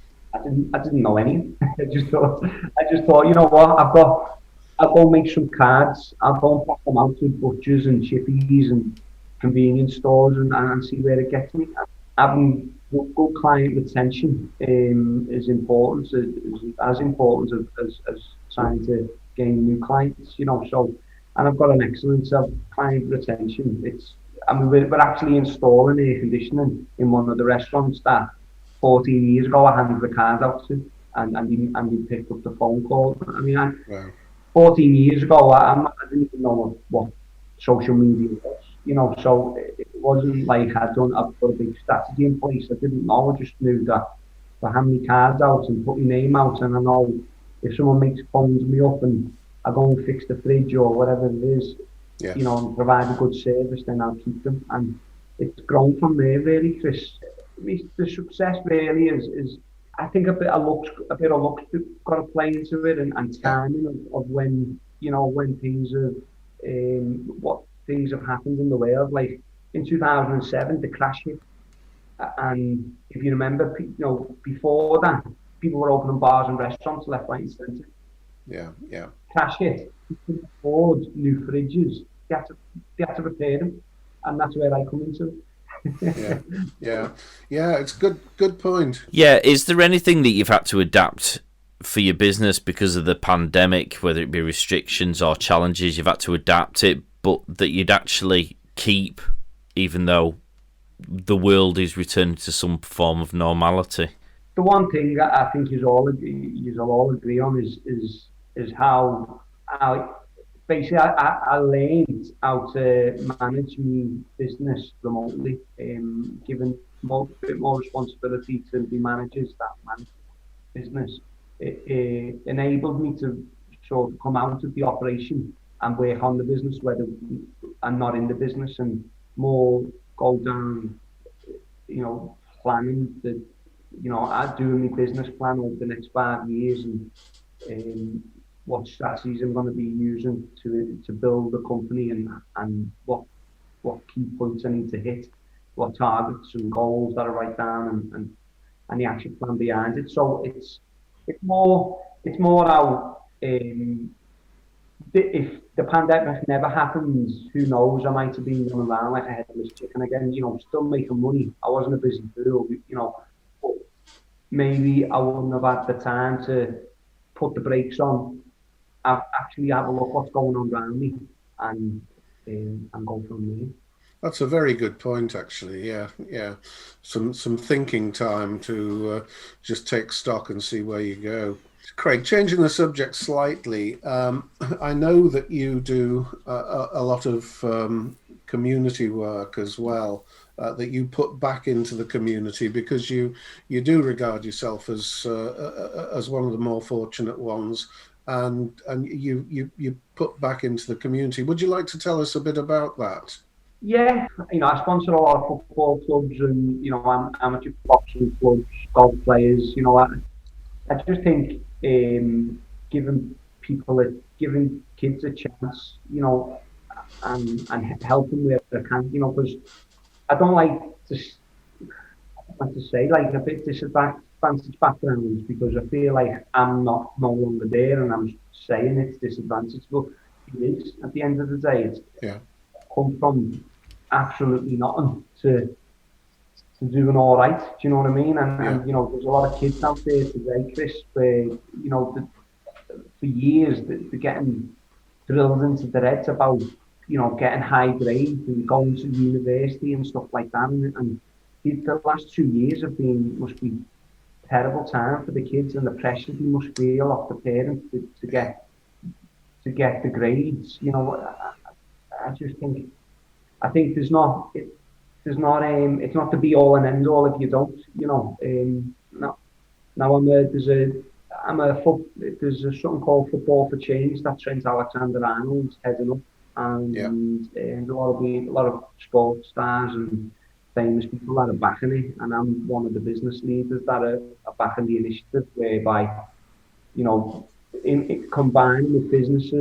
know anything. I just thought, what, I'll go make some cards. I'll go and pack them out to butchers and chippies and convenience stores and see where it gets me. Having good client retention is important, as important as trying to gain new clients. So, and I've got an excellence of client retention. We're actually installing air conditioning in one of the restaurants that 14 years ago I handed the card out to, and he picked up the phone call. Wow. 14 years ago, I didn't even know what social media was, so it wasn't like I'd put a big strategy in place. I didn't know, I just knew that I hand my cards out and put my name out, and I know if someone phones me up and I go and fix the fridge or whatever it is, and provide a good service, then I'll keep them. And it's grown from there, really, Chris. The success really is I think a bit of luck's got to play into it, and timing of when things have what things have happened in the world. Like in 2007, the crash hit, and if you remember, before that, people were opening bars and restaurants left, right, and centre. Yeah. Crash hit. You couldn't afford new fridges. They had to repair them, and that's where I come into it. Yeah. It's good point. Yeah, is there anything that you've had to adapt for your business because of the pandemic, whether it be restrictions or challenges? You've had to adapt it, but that you'd actually keep, even though the world is returning to some form of normality? The one thing that I think you all agree on is how basically I learned how to manage my business remotely, given a bit more responsibility to the managers that manage business. It enabled me to sort of come out of the operation and work on the business, whether I'm not in the business, and more go down, planning I'm doing my business plan over the next 5 years, and what strategies I'm going to be using to build the company, and what key points I need to hit, what targets and goals that I write down, and the action plan behind it. So it's more how if the pandemic never happens, who knows? I might have been running around like a headless chicken again. Still making money. I wasn't a busy fool. But maybe I wouldn't have had the time to put the brakes on. Actually have a look what's going on around me, and go from there. That's a very good point, actually. Yeah, yeah. Some thinking time to just take stock and see where you go. Craig, changing the subject slightly, I know that you do a lot of community work as well, that you put back into the community because you do regard yourself as one of the more fortunate ones, and you put back into the community. Would you like to tell us a bit about that? Yeah, I sponsor a lot of football clubs and amateur boxing clubs, golf players. I just think giving giving kids a chance, and helping where I can, because I don't like to say like a bit disadvantaged backgrounds, because I feel like I'm no longer there, and I'm saying it's disadvantaged, but it is at the end of the day. It's come from absolutely nothing to doing all right. Do you know what I mean? And there's a lot of kids out there today, Chris, where for years they're getting drilled into their heads about getting high grades and going to university and stuff like that. And the last 2 years must be terrible time for the kids, and the pressure they must feel off the parents to get the grades. I just think it's not the be all and end all if you don't. Now there's something called Football for Change that Trent Alexander-Arnold's heading up, and a lot of sports stars and famous people that are backing it, and I'm one of the business leaders that are backing the initiative, whereby in combining with business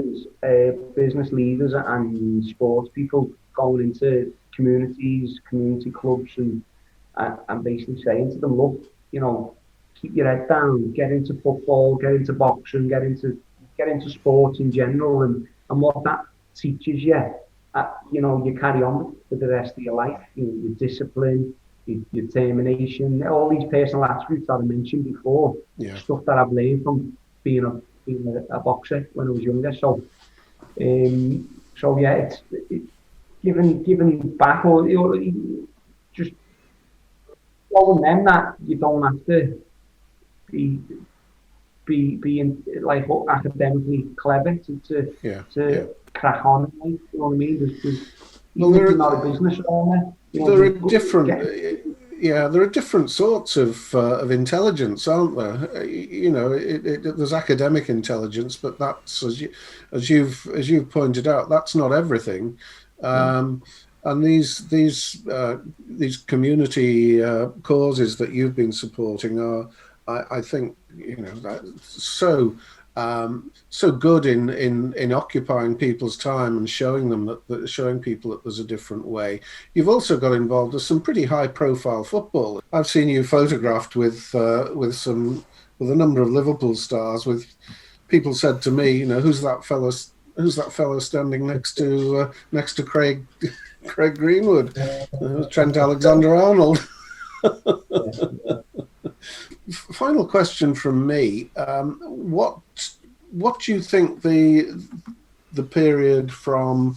leaders and sports people, going into community clubs, and basically saying to them, look, keep your head down, get into football, get into boxing, get into sports in general, and what that teaches you, you carry on for the rest of your life. Your discipline, your determination, all these personal attributes that I mentioned before, stuff that I've learned from being a boxer when I was younger. So yeah, it's giving back, or just showing them that you don't have to be like academically clever to crack on. You know what I mean? You're not a business owner. There are different. There are different sorts of intelligence, aren't there? There's academic intelligence, but that's as you've pointed out, that's not everything. And these community causes that you've been supporting are, I think, so good in occupying people's time and showing people that there's a different way. You've also got involved with some pretty high profile football. I've seen you photographed with a number of Liverpool stars. With people said to me, who's that fellow standing next to Craig Greenwood? Trent Alexander-Arnold. Final question from me. What do you think the period from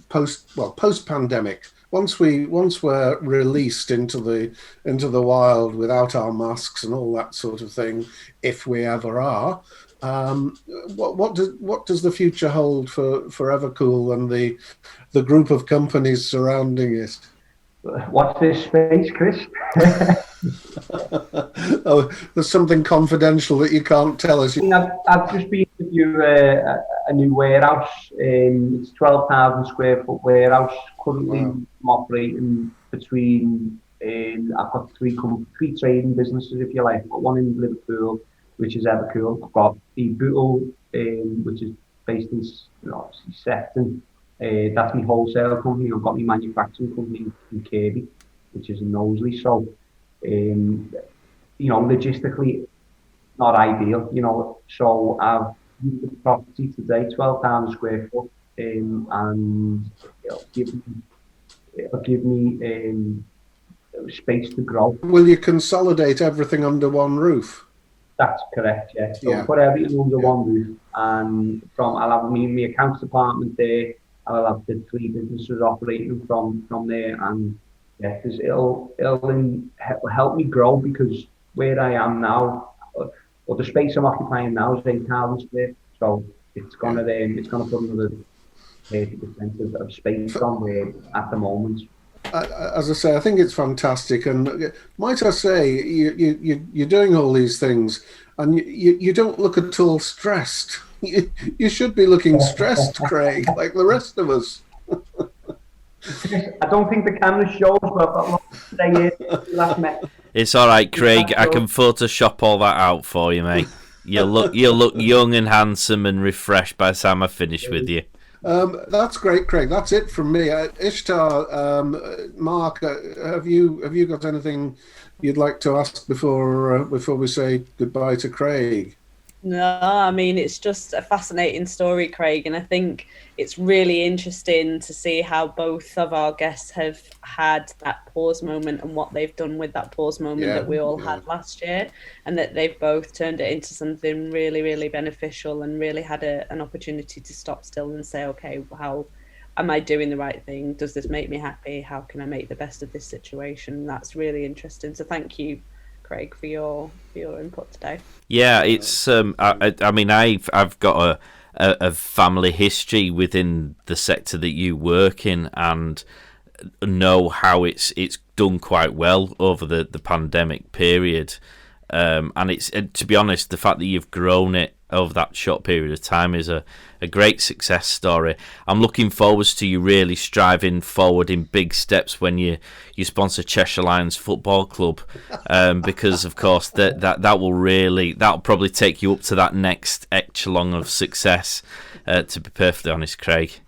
post pandemic, once we're released into the wild without our masks and all that sort of thing, if we ever are, what does the future hold for Evercool and the group of companies surrounding it? What's this space, Chris? Oh, there's something confidential that you can't tell us. I've just been with you a new warehouse. It's 12,000 square foot warehouse. Currently, wow. I'm operating between. I've got three trading businesses, if you like. I've got one in Liverpool, which is Evercool. I've got the Bootle, which is based in Sefton. That's my wholesale company. I've got my manufacturing company in Kirby, which is in Knowsley. So, logistically, not ideal. So I've view the property today, 12 pounds a square foot, and it'll give me space to grow. Will you consolidate everything under one roof? That's correct, yeah. So Yeah. put everything under one roof, and I'll have my accounts department there, and I'll have the 3 businesses operating from there, and yeah, because it'll help me grow, because where I am now, or the space I'm occupying now is 8,000 square, so it's gonna put another 30% of space on where at the moment. As I say, I think it's fantastic, and might I say, you're doing all these things, and you don't look at all stressed. You should be looking stressed, Craig, like the rest of us. I don't think the camera shows, but I've got lots to say here. Last minute. It's all right, Craig. I can Photoshop all that out for you, mate. You'll look young and handsome and refreshed by the time I finish with you. That's great, Craig. That's it from me. Ishtar, Mark, have you got anything you'd like to ask before we say goodbye to Craig? No, I mean, it's just a fascinating story, Craig, and I think it's really interesting to see how both of our guests have had that pause moment and what they've done with that pause moment that we all had last year, and that they've both turned it into something really, really beneficial and really had an opportunity to stop still and say, okay, how am I doing the right thing? Does this make me happy? How can I make the best of this situation? That's really interesting. So thank you, Craig, for your input today. Yeah, it's I mean, I've got a family history within the sector that you work in, and know how it's done quite well over the pandemic period. And it's, to be honest, the fact that you've grown it over that short period of time is a great success story. I'm looking forward to you really striving forward in big steps when you sponsor Cheshire Lions Football Club, because of course that'll probably take you up to that next echelon of success. To be perfectly honest, Craig.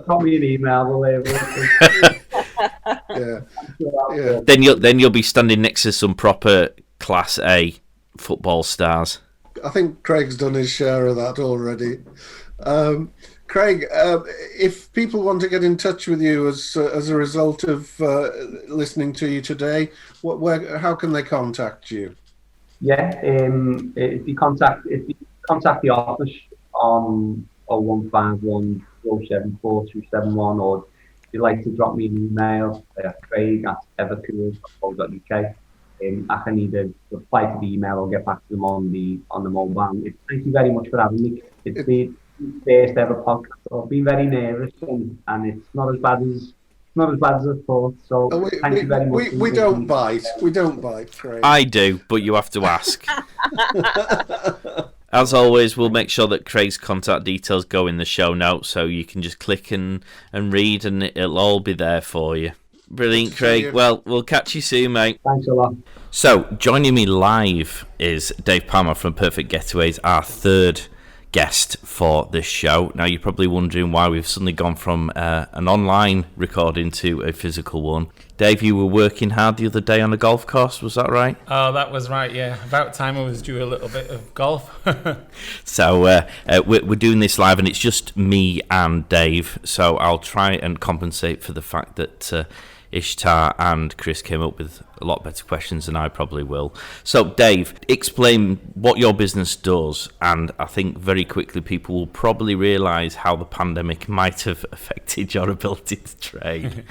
Drop me an email, Yeah. Then you'll be standing next to some proper Class A football stars. I think Craig's done his share of that already. Craig, if people want to get in touch with you as a result of listening to you today, how can they contact you? Yeah, if you contact the office on 0151 074 271, or if you'd like to drop me an email, craig@evercool.co.uk. I can either reply to the email or get back to them on the mobile. Thank you very much for having me. It's the first ever podcast. I've been very nervous, and it's not as bad as I thought. So thank you very much. We don't bite. We don't bite, Craig. I do, but you have to ask. As always, we'll make sure that Craig's contact details go in the show notes, so you can just click and read, and it'll all be there for you. Brilliant, Craig. Well, we'll catch you soon, mate. Thanks a lot. So, joining me live is Dave Palmer from Perfect Getaways, our third guest for this show. Now, you're probably wondering why we've suddenly gone from an online recording to a physical one. Dave, you were working hard the other day on a golf course, was that right? Oh, that was right, yeah. About time I was due a little bit of golf. So we're doing this live, and it's just me and Dave, so I'll try and compensate for the fact that Ishtar and Chris came up with a lot better questions than I probably will. So, Dave, explain what your business does, and I think very quickly people will probably realise how the pandemic might have affected your ability to trade.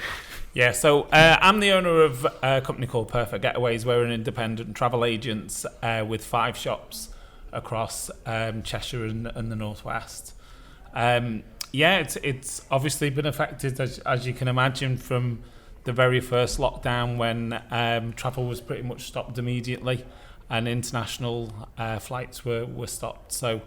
Yeah, so I'm the owner of a company called Perfect Getaways. We're an independent travel agent with 5 shops across Cheshire and the Northwest. It's obviously been affected, as you can imagine, from the very first lockdown when travel was pretty much stopped immediately and international flights were stopped. So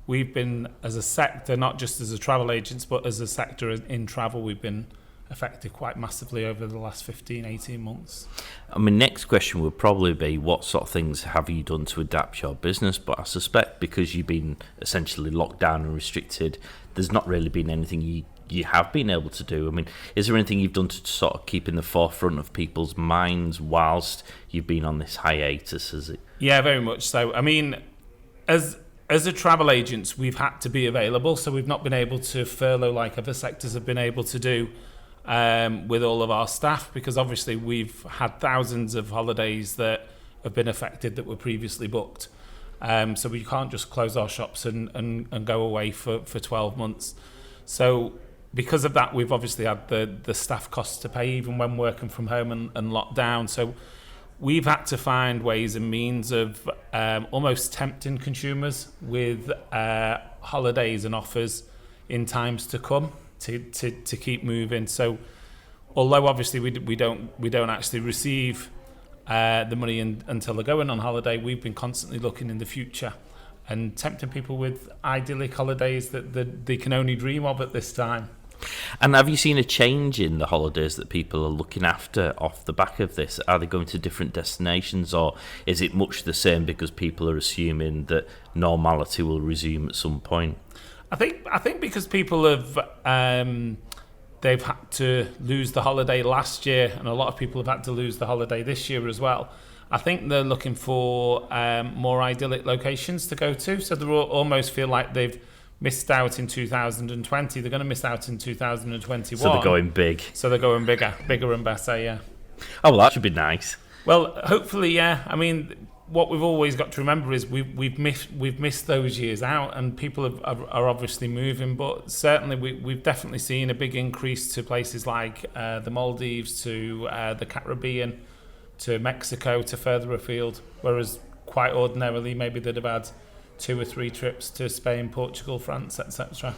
we've been, as a sector, not just as a travel agents, but as a sector in travel, we've been affected quite massively over the last 15-18 months. I mean, next question would probably be, what sort of things have you done to adapt your business? But I suspect because you've been essentially locked down and restricted, there's not really been anything you have been able to do. I mean, is there anything you've done to sort of keep in the forefront of people's minds whilst you've been on this hiatus? Is it? Yeah, very much so. I mean, as as a travel agents, we've had to be available, so we've not been able to furlough like other sectors have been able to do with all of our staff, because obviously we've had thousands of holidays that have been affected that were previously booked. So we can't just close our shops and go away for 12 months. So because of that, we've obviously had the staff costs to pay even when working from home and locked down. So we've had to find ways and means of almost tempting consumers with holidays and offers in times to come to keep moving. So although obviously we don't actually receive the money until they're going on holiday, we've been constantly looking in the future and tempting people with idyllic holidays that they can only dream of at this time. And have you seen a change in the holidays that people are looking after off the back of this? Are they going to different destinations, or is it much the same because people are assuming that normality will resume at some point? I think because people have they've had to lose the holiday last year, and a lot of people have had to lose the holiday this year as well. I think they're looking for more idyllic locations to go to, so they almost feel like they've missed out in 2020. They're going to miss out in 2021. So they're going big. So they're going bigger and better, yeah. Oh, well, that should be nice. Well, hopefully, yeah. I mean, what we've always got to remember is we've missed those years out, and people are obviously moving. But certainly, we've definitely seen a big increase to places like the Maldives, to the Caribbean, to Mexico, to further afield. Whereas quite ordinarily, maybe they'd have had 2 or 3 trips to Spain, Portugal, France, etc.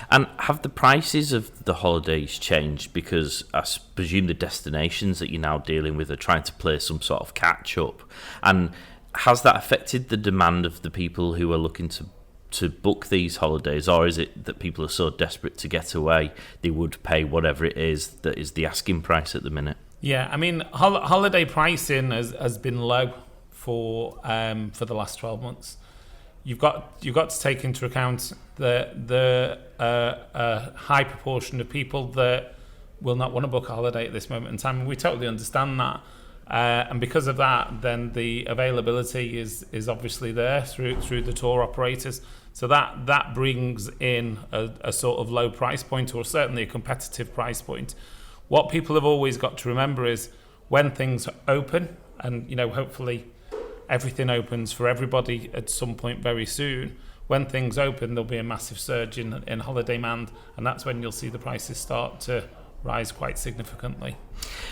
And have the prices of the holidays changed? Because I presume the destinations that you're now dealing with are trying to play some sort of catch up. And has that affected the demand of the people who are looking to book these holidays, or is it that people are so desperate to get away they would pay whatever it is that is the asking price at the minute? Yeah, I mean, holiday pricing has been low for the last 12 months. You've got to take into account the high proportion of people that will not want to book a holiday at this moment in time, and we totally understand that. And because of that, then the availability is obviously there through the tour operators. So that brings in a sort of low price point, or certainly a competitive price point. What people have always got to remember is when things open, and hopefully everything opens for everybody at some point very soon. When things open, there'll be a massive surge in holiday demand, and that's when you'll see the prices start to rise quite significantly.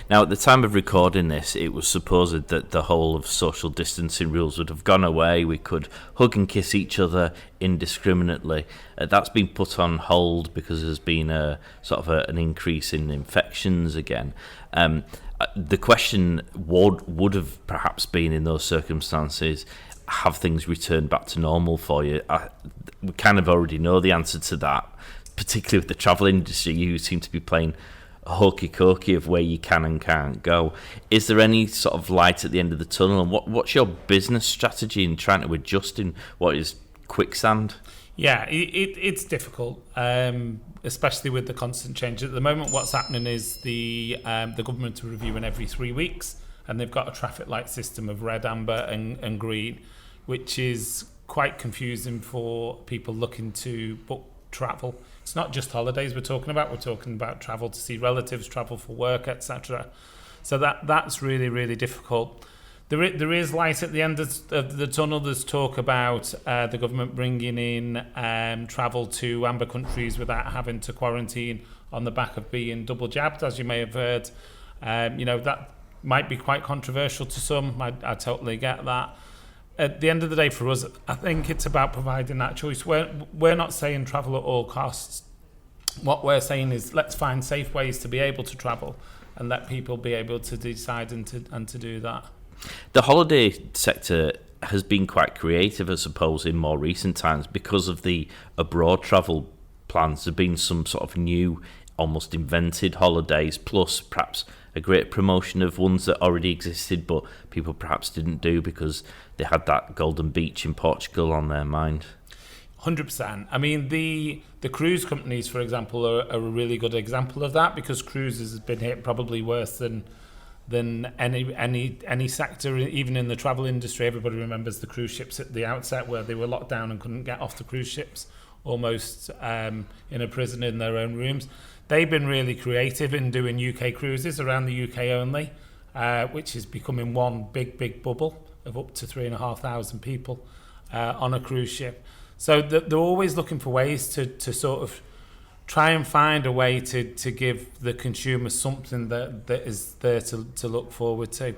Now, at the time of recording this, it was supposed that the whole of social distancing rules would have gone away. We could hug and kiss each other indiscriminately. That's been put on hold because there's been an increase in infections again. The question would have perhaps been, in those circumstances, have things returned back to normal for you? We kind of already know the answer to that, particularly with the travel industry. You seem to be playing hokey-cokey of where you can and can't go. Is there any sort of light at the end of the tunnel, and what's your business strategy in trying to adjust in what is quicksand? Yeah, it's difficult, especially with the constant change. At the moment, what's happening is the government are reviewing every 3 weeks, and they've got a traffic light system of red, amber and green, which is quite confusing for people looking to book travel. It's not just holidays we're talking about travel to see relatives, travel for work, etc. So that's really, really difficult. There is light at the end of the tunnel. There's talk about the government bringing in travel to amber countries without having to quarantine on the back of being double jabbed, as you may have heard. That might be quite controversial to some. I totally get that. At the end of the day, for us, I think it's about providing that choice. We're not saying travel at all costs. What we're saying is let's find safe ways to be able to travel and let people be able to decide and to do that. The holiday sector has been quite creative, I suppose, in more recent times because of the abroad travel plans. There have been some sort of new, almost invented holidays, plus perhaps a great promotion of ones that already existed but people perhaps didn't do because they had that golden beach in Portugal on their mind. 100%. I mean, the cruise companies, for example, are a really good example of that, because cruises has been hit probably worse than than any sector, even in the travel industry. Everybody remembers the cruise ships at the outset, where they were locked down and couldn't get off the cruise ships, almost in a prison in their own rooms. They've been really creative in doing UK cruises around the UK only, which is becoming one big bubble of up to 3,500 people on a cruise ship. So they're always looking for ways to sort of try and find a way to give the consumer something that is there to look forward to.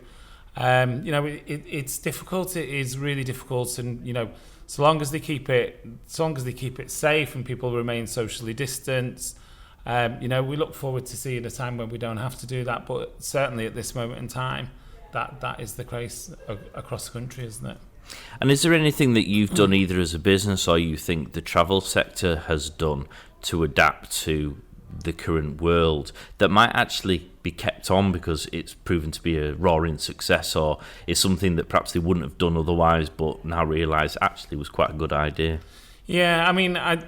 It's difficult. It is really difficult, and so long as they keep it safe and people remain socially distanced, we look forward to seeing a time when we don't have to do that. But certainly at this moment in time, that is the case across the country, isn't it? And is there anything that you've done either as a business or you think the travel sector has done to adapt to the current world that might actually be kept on because it's proven to be a roaring success, or is something that perhaps they wouldn't have done otherwise but now realise actually was quite a good idea? Yeah, I mean, I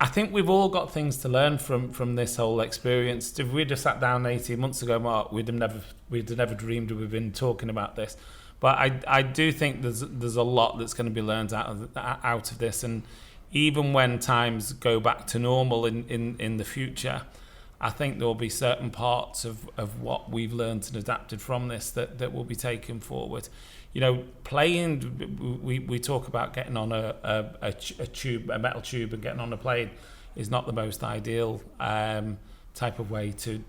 think we've all got things to learn from this whole experience. If we'd have sat down 18 months ago, Mark, we'd have never dreamed we've been talking about this. But I do think there's a lot that's going to be learned out of this, and even when times go back to normal in the future, I think there will be certain parts of what we've learned and adapted from this that will be taken forward. Playing, we talk about getting on a metal tube and getting on a plane is not the most ideal type of way to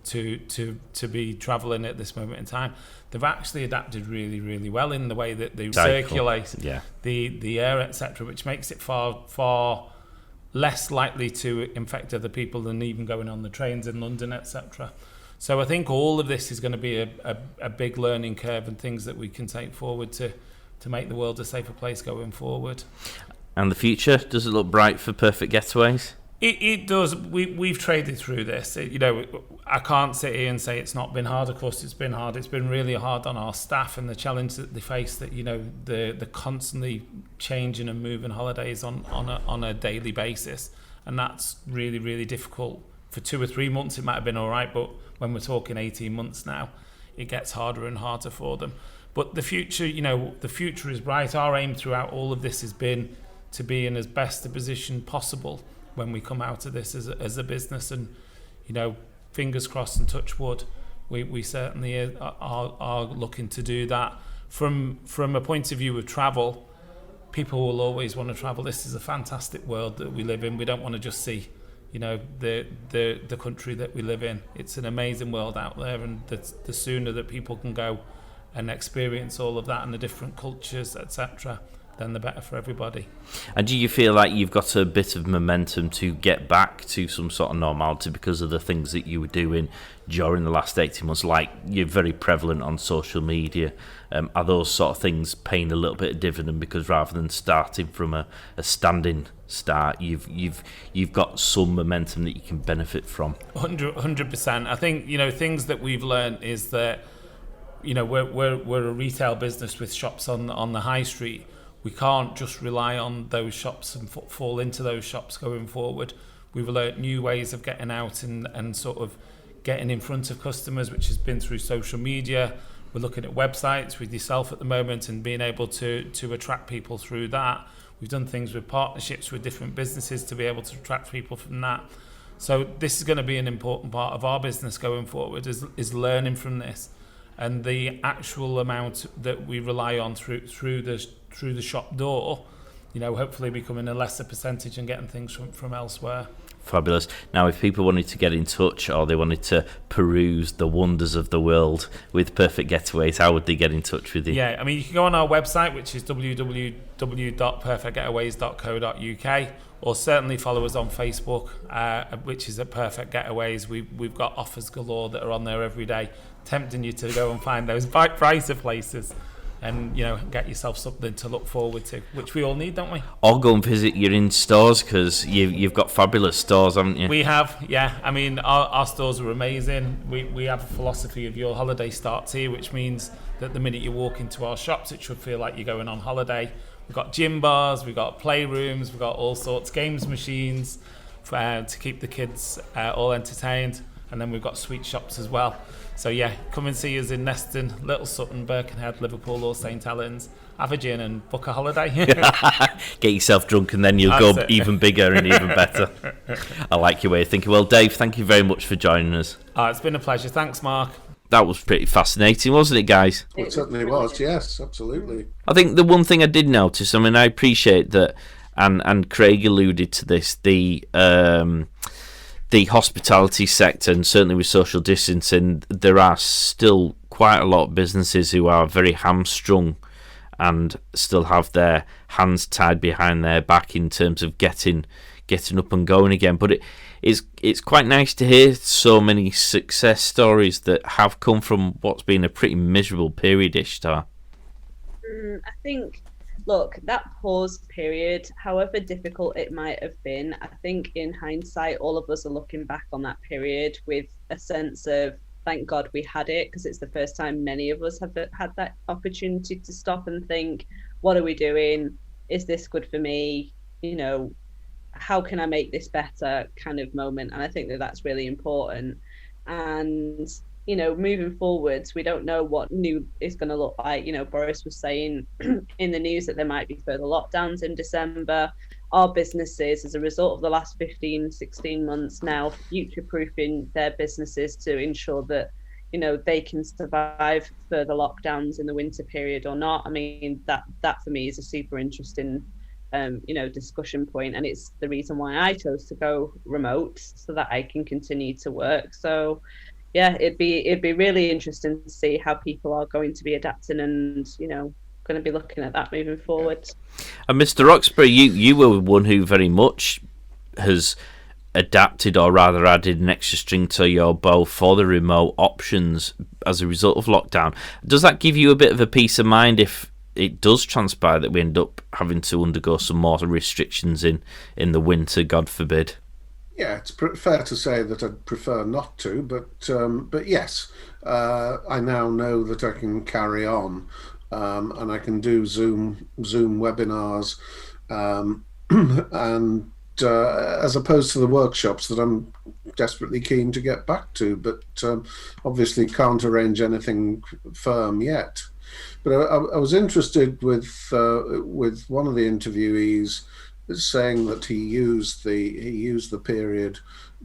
be travelling at this moment in time. They've actually adapted really, really well in the way that they circulate the air, etc., which makes it far less likely to infect other people than even going on the trains in London, etc. So I think all of this is going to be a big learning curve and things that we can take forward to make the world a safer place going forward. And the future, does it look bright for Perfect Getaways? It does. We've traded through this. I can't sit here and say it's not been hard. Of course, it's been hard. It's been really hard on our staff and the challenge that they face. That the constantly changing and moving holidays on a daily basis, and that's really, really difficult. For 2 or 3 months, it might have been all right, but when we're talking 18 months now, it gets harder and harder for them. But the future, the future is bright. Our aim throughout all of this has been to be in as best a position possible when we come out of this as a business, and fingers crossed and touch wood, we certainly are looking to do that. From a point of view of travel, people will always want to travel. This is a fantastic world that we live in. We don't want to just see the country that we live in. It's an amazing world out there, and the sooner that people can go and experience all of that and the different cultures, etc., then the better for everybody. And do you feel like you've got a bit of momentum to get back to some sort of normality because of the things that you were doing during the last 18 months? Like, you're very prevalent on social media. Are those sort of things paying a little bit of dividend because rather than starting from a standing start, you've got some momentum that you can benefit from? 100%. I think things that we've learned is that we're a retail business with shops on the high street. We can't just rely on those shops and fall into those shops going forward. We've learnt new ways of getting out and sort of getting in front of customers, which has been through social media. We're looking at websites with yourself at the moment and being able to attract people through that. We've done things with partnerships with different businesses to be able to attract people from that. So this is going to be an important part of our business going forward, is learning from this. And the actual amount that we rely on through the shop door, hopefully becoming a lesser percentage and getting things from elsewhere. Fabulous. Now, if people wanted to get in touch or they wanted to peruse the wonders of the world with Perfect Getaways, how would they get in touch with you? Yeah, I mean, you can go on our website, which is www.perfectgetaways.co.uk, or certainly follow us on Facebook, which is at Perfect Getaways. We've got offers galore that are on there every day, tempting you to go and find those brighter places and get yourself something to look forward to, which we all need, don't we? Or go and visit your in-stores, because you've got fabulous stores, haven't you? We have, yeah. I mean, our stores are amazing. We have a philosophy of your holiday starts here, which means that the minute you walk into our shops, it should feel like you're going on holiday. We've got gym bars, we've got playrooms, we've got all sorts, games machines to keep the kids all entertained. and then we've got sweet shops as well. So yeah, come and see us in Neston, Little Sutton, Birkenhead, Liverpool or St Helens. Have a gin and book a holiday. Get yourself drunk and then you'll That's go it. even bigger and even better. I like your way of thinking. Well, Dave, thank you very much for joining us. It's been a pleasure. Thanks, Mark. That was pretty fascinating, wasn't it, guys? It certainly was, yes, absolutely. I think the one thing I did notice, I mean, I appreciate that, and Craig alluded to this, the hospitality sector, and certainly with social distancing, there are still quite a lot of businesses who are very hamstrung and still have their hands tied behind their back in terms of getting up and going again. But it's quite nice to hear so many success stories that have come from what's been a pretty miserable period, Ishtar. I think, look, that pause period, however difficult it might have been, I think in hindsight, all of us are looking back on that period with a sense of, thank God we had it, because it's the first time many of us have had that opportunity to stop and think, what are we doing? Is this good for me? You know, how can I make this better kind of moment? And I think that that's really important. And, you know, moving forwards, we don't know what new is going to look like. You know, Boris was saying in the news that there might be further lockdowns in December. Our businesses, as a result of the last 15, 16 months now, future-proofing their businesses to ensure that, you know, they can survive further lockdowns in the winter period or not. I mean, that for me is a super interesting you know, discussion point, and it's the reason why I chose to go remote so that I can continue to work. So yeah, it'd be really interesting to see how people are going to be adapting and, you know, going to be looking at that moving forward. And Mr. Roxbury, you were one who very much has adapted, or rather added an extra string to your bow for the remote options as a result of lockdown. Does that give you a bit of a peace of mind if it does transpire that we end up having to undergo some more restrictions in the winter, God forbid? Yeah, it's fair to say that I'd prefer not to, but yes, I now know that I can carry on, and I can do Zoom webinars, and as opposed to the workshops that I'm desperately keen to get back to, but obviously can't arrange anything firm yet. But I was interested with one of the interviewees saying that he used the period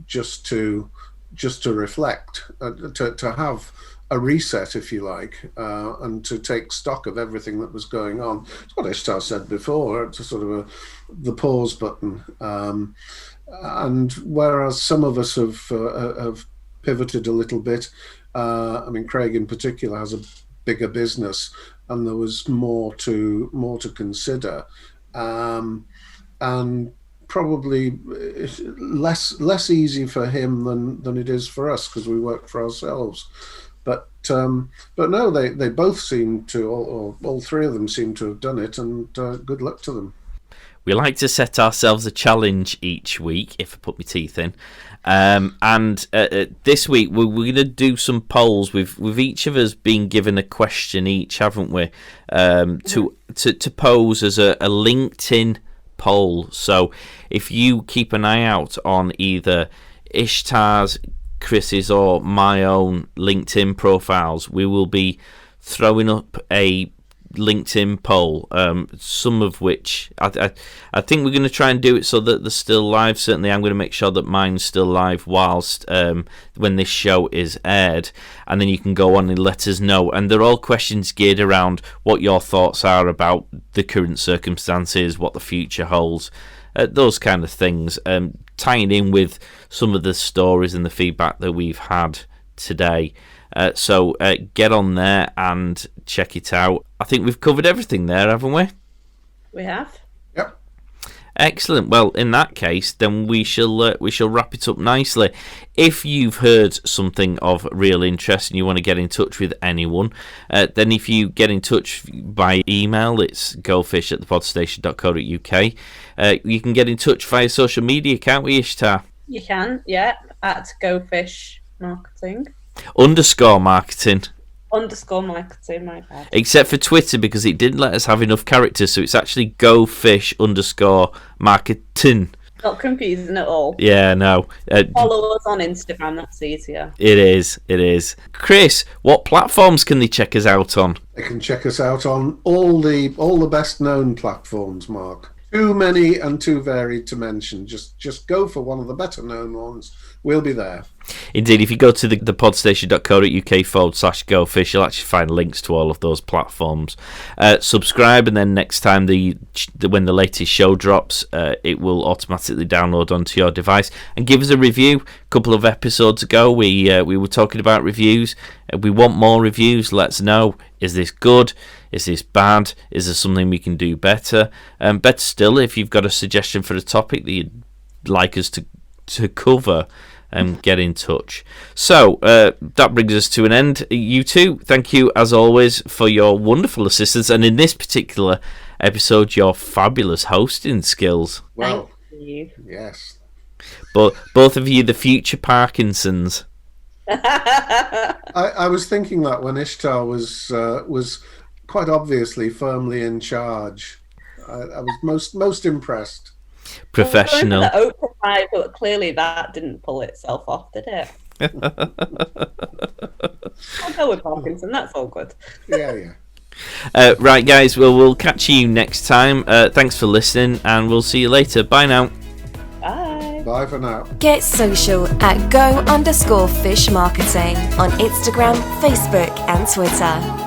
just to reflect, to have a reset, if you like, and to take stock of everything that was going on. It's what Ishtar said before. It's a sort of the pause button, and whereas some of us have pivoted a little bit. I mean, Craig in particular has a bigger business, and there was more to consider, and probably less easy for him than it is for us, because we work for ourselves. But no, they both seem to, or all three of them seem to have done it, and good luck to them. We like to set ourselves a challenge each week, if I put my teeth in. And this week we're going to do some polls. With each of us being given a question each, haven't we? To pose as a LinkedIn poll. So if you keep an eye out on either Ishtar's, Chris's, or my own LinkedIn profiles, we will be throwing up a LinkedIn poll, some of which I think we're going to try and do it so that they're still live. Certainly I'm going to make sure that mine's still live whilst when this show is aired, and then you can go on and let us know. And they're all questions geared around what your thoughts are about the current circumstances, what the future holds, those kind of things, tying in with some of the stories and the feedback that we've had today. So get on there and check it out. I think we've covered everything there, haven't we? We have. Yep. Excellent. Well, in that case, then we shall wrap it up nicely. If you've heard something of real interest and you want to get in touch with anyone, then if you get in touch by email, it's gofish@thepodstation.co.uk. You can get in touch via social media, can't we, Ishtar? You can, yeah, at GoFish Marketing. _marketing. _marketing, my bad. Except for Twitter, because it didn't let us have enough characters, so it's actually GoFish _marketing. Not confusing at all. Yeah, no. Follow us on Instagram, that's easier. It is. Chris, what platforms can they check us out on? They can check us out on all the best known platforms, Mark. Too many and too varied to mention. Just go for one of the better known ones. We'll be there. Indeed, if you go to the podstation.co.uk/GoFish, you'll actually find links to all of those platforms. Subscribe, and then next time when the latest show drops, it will automatically download onto your device. And give us a review. A couple of episodes ago, we were talking about reviews. We want more reviews. Let us know. Is this good? Is this bad? Is there something we can do better? Better still, if you've got a suggestion for a topic that you'd like us to cover, get in touch. So that brings us to an end. You two, thank you as always for your wonderful assistance, and in this particular episode, your fabulous hosting skills. Well, Thank you. yes. But both of you, the future Parkinsons. I was thinking that when Ishtar was quite obviously firmly in charge. I was most impressed. Professional. The Oprah vibe, but clearly that didn't pull itself off, did it? I'll go with Parkinson. That's all good. Yeah. Right, guys. Well, we'll catch you next time. Thanks for listening, and we'll see you later. Bye now. Bye. Bye for now. Get social at go_fish marketing on Instagram, Facebook, and Twitter.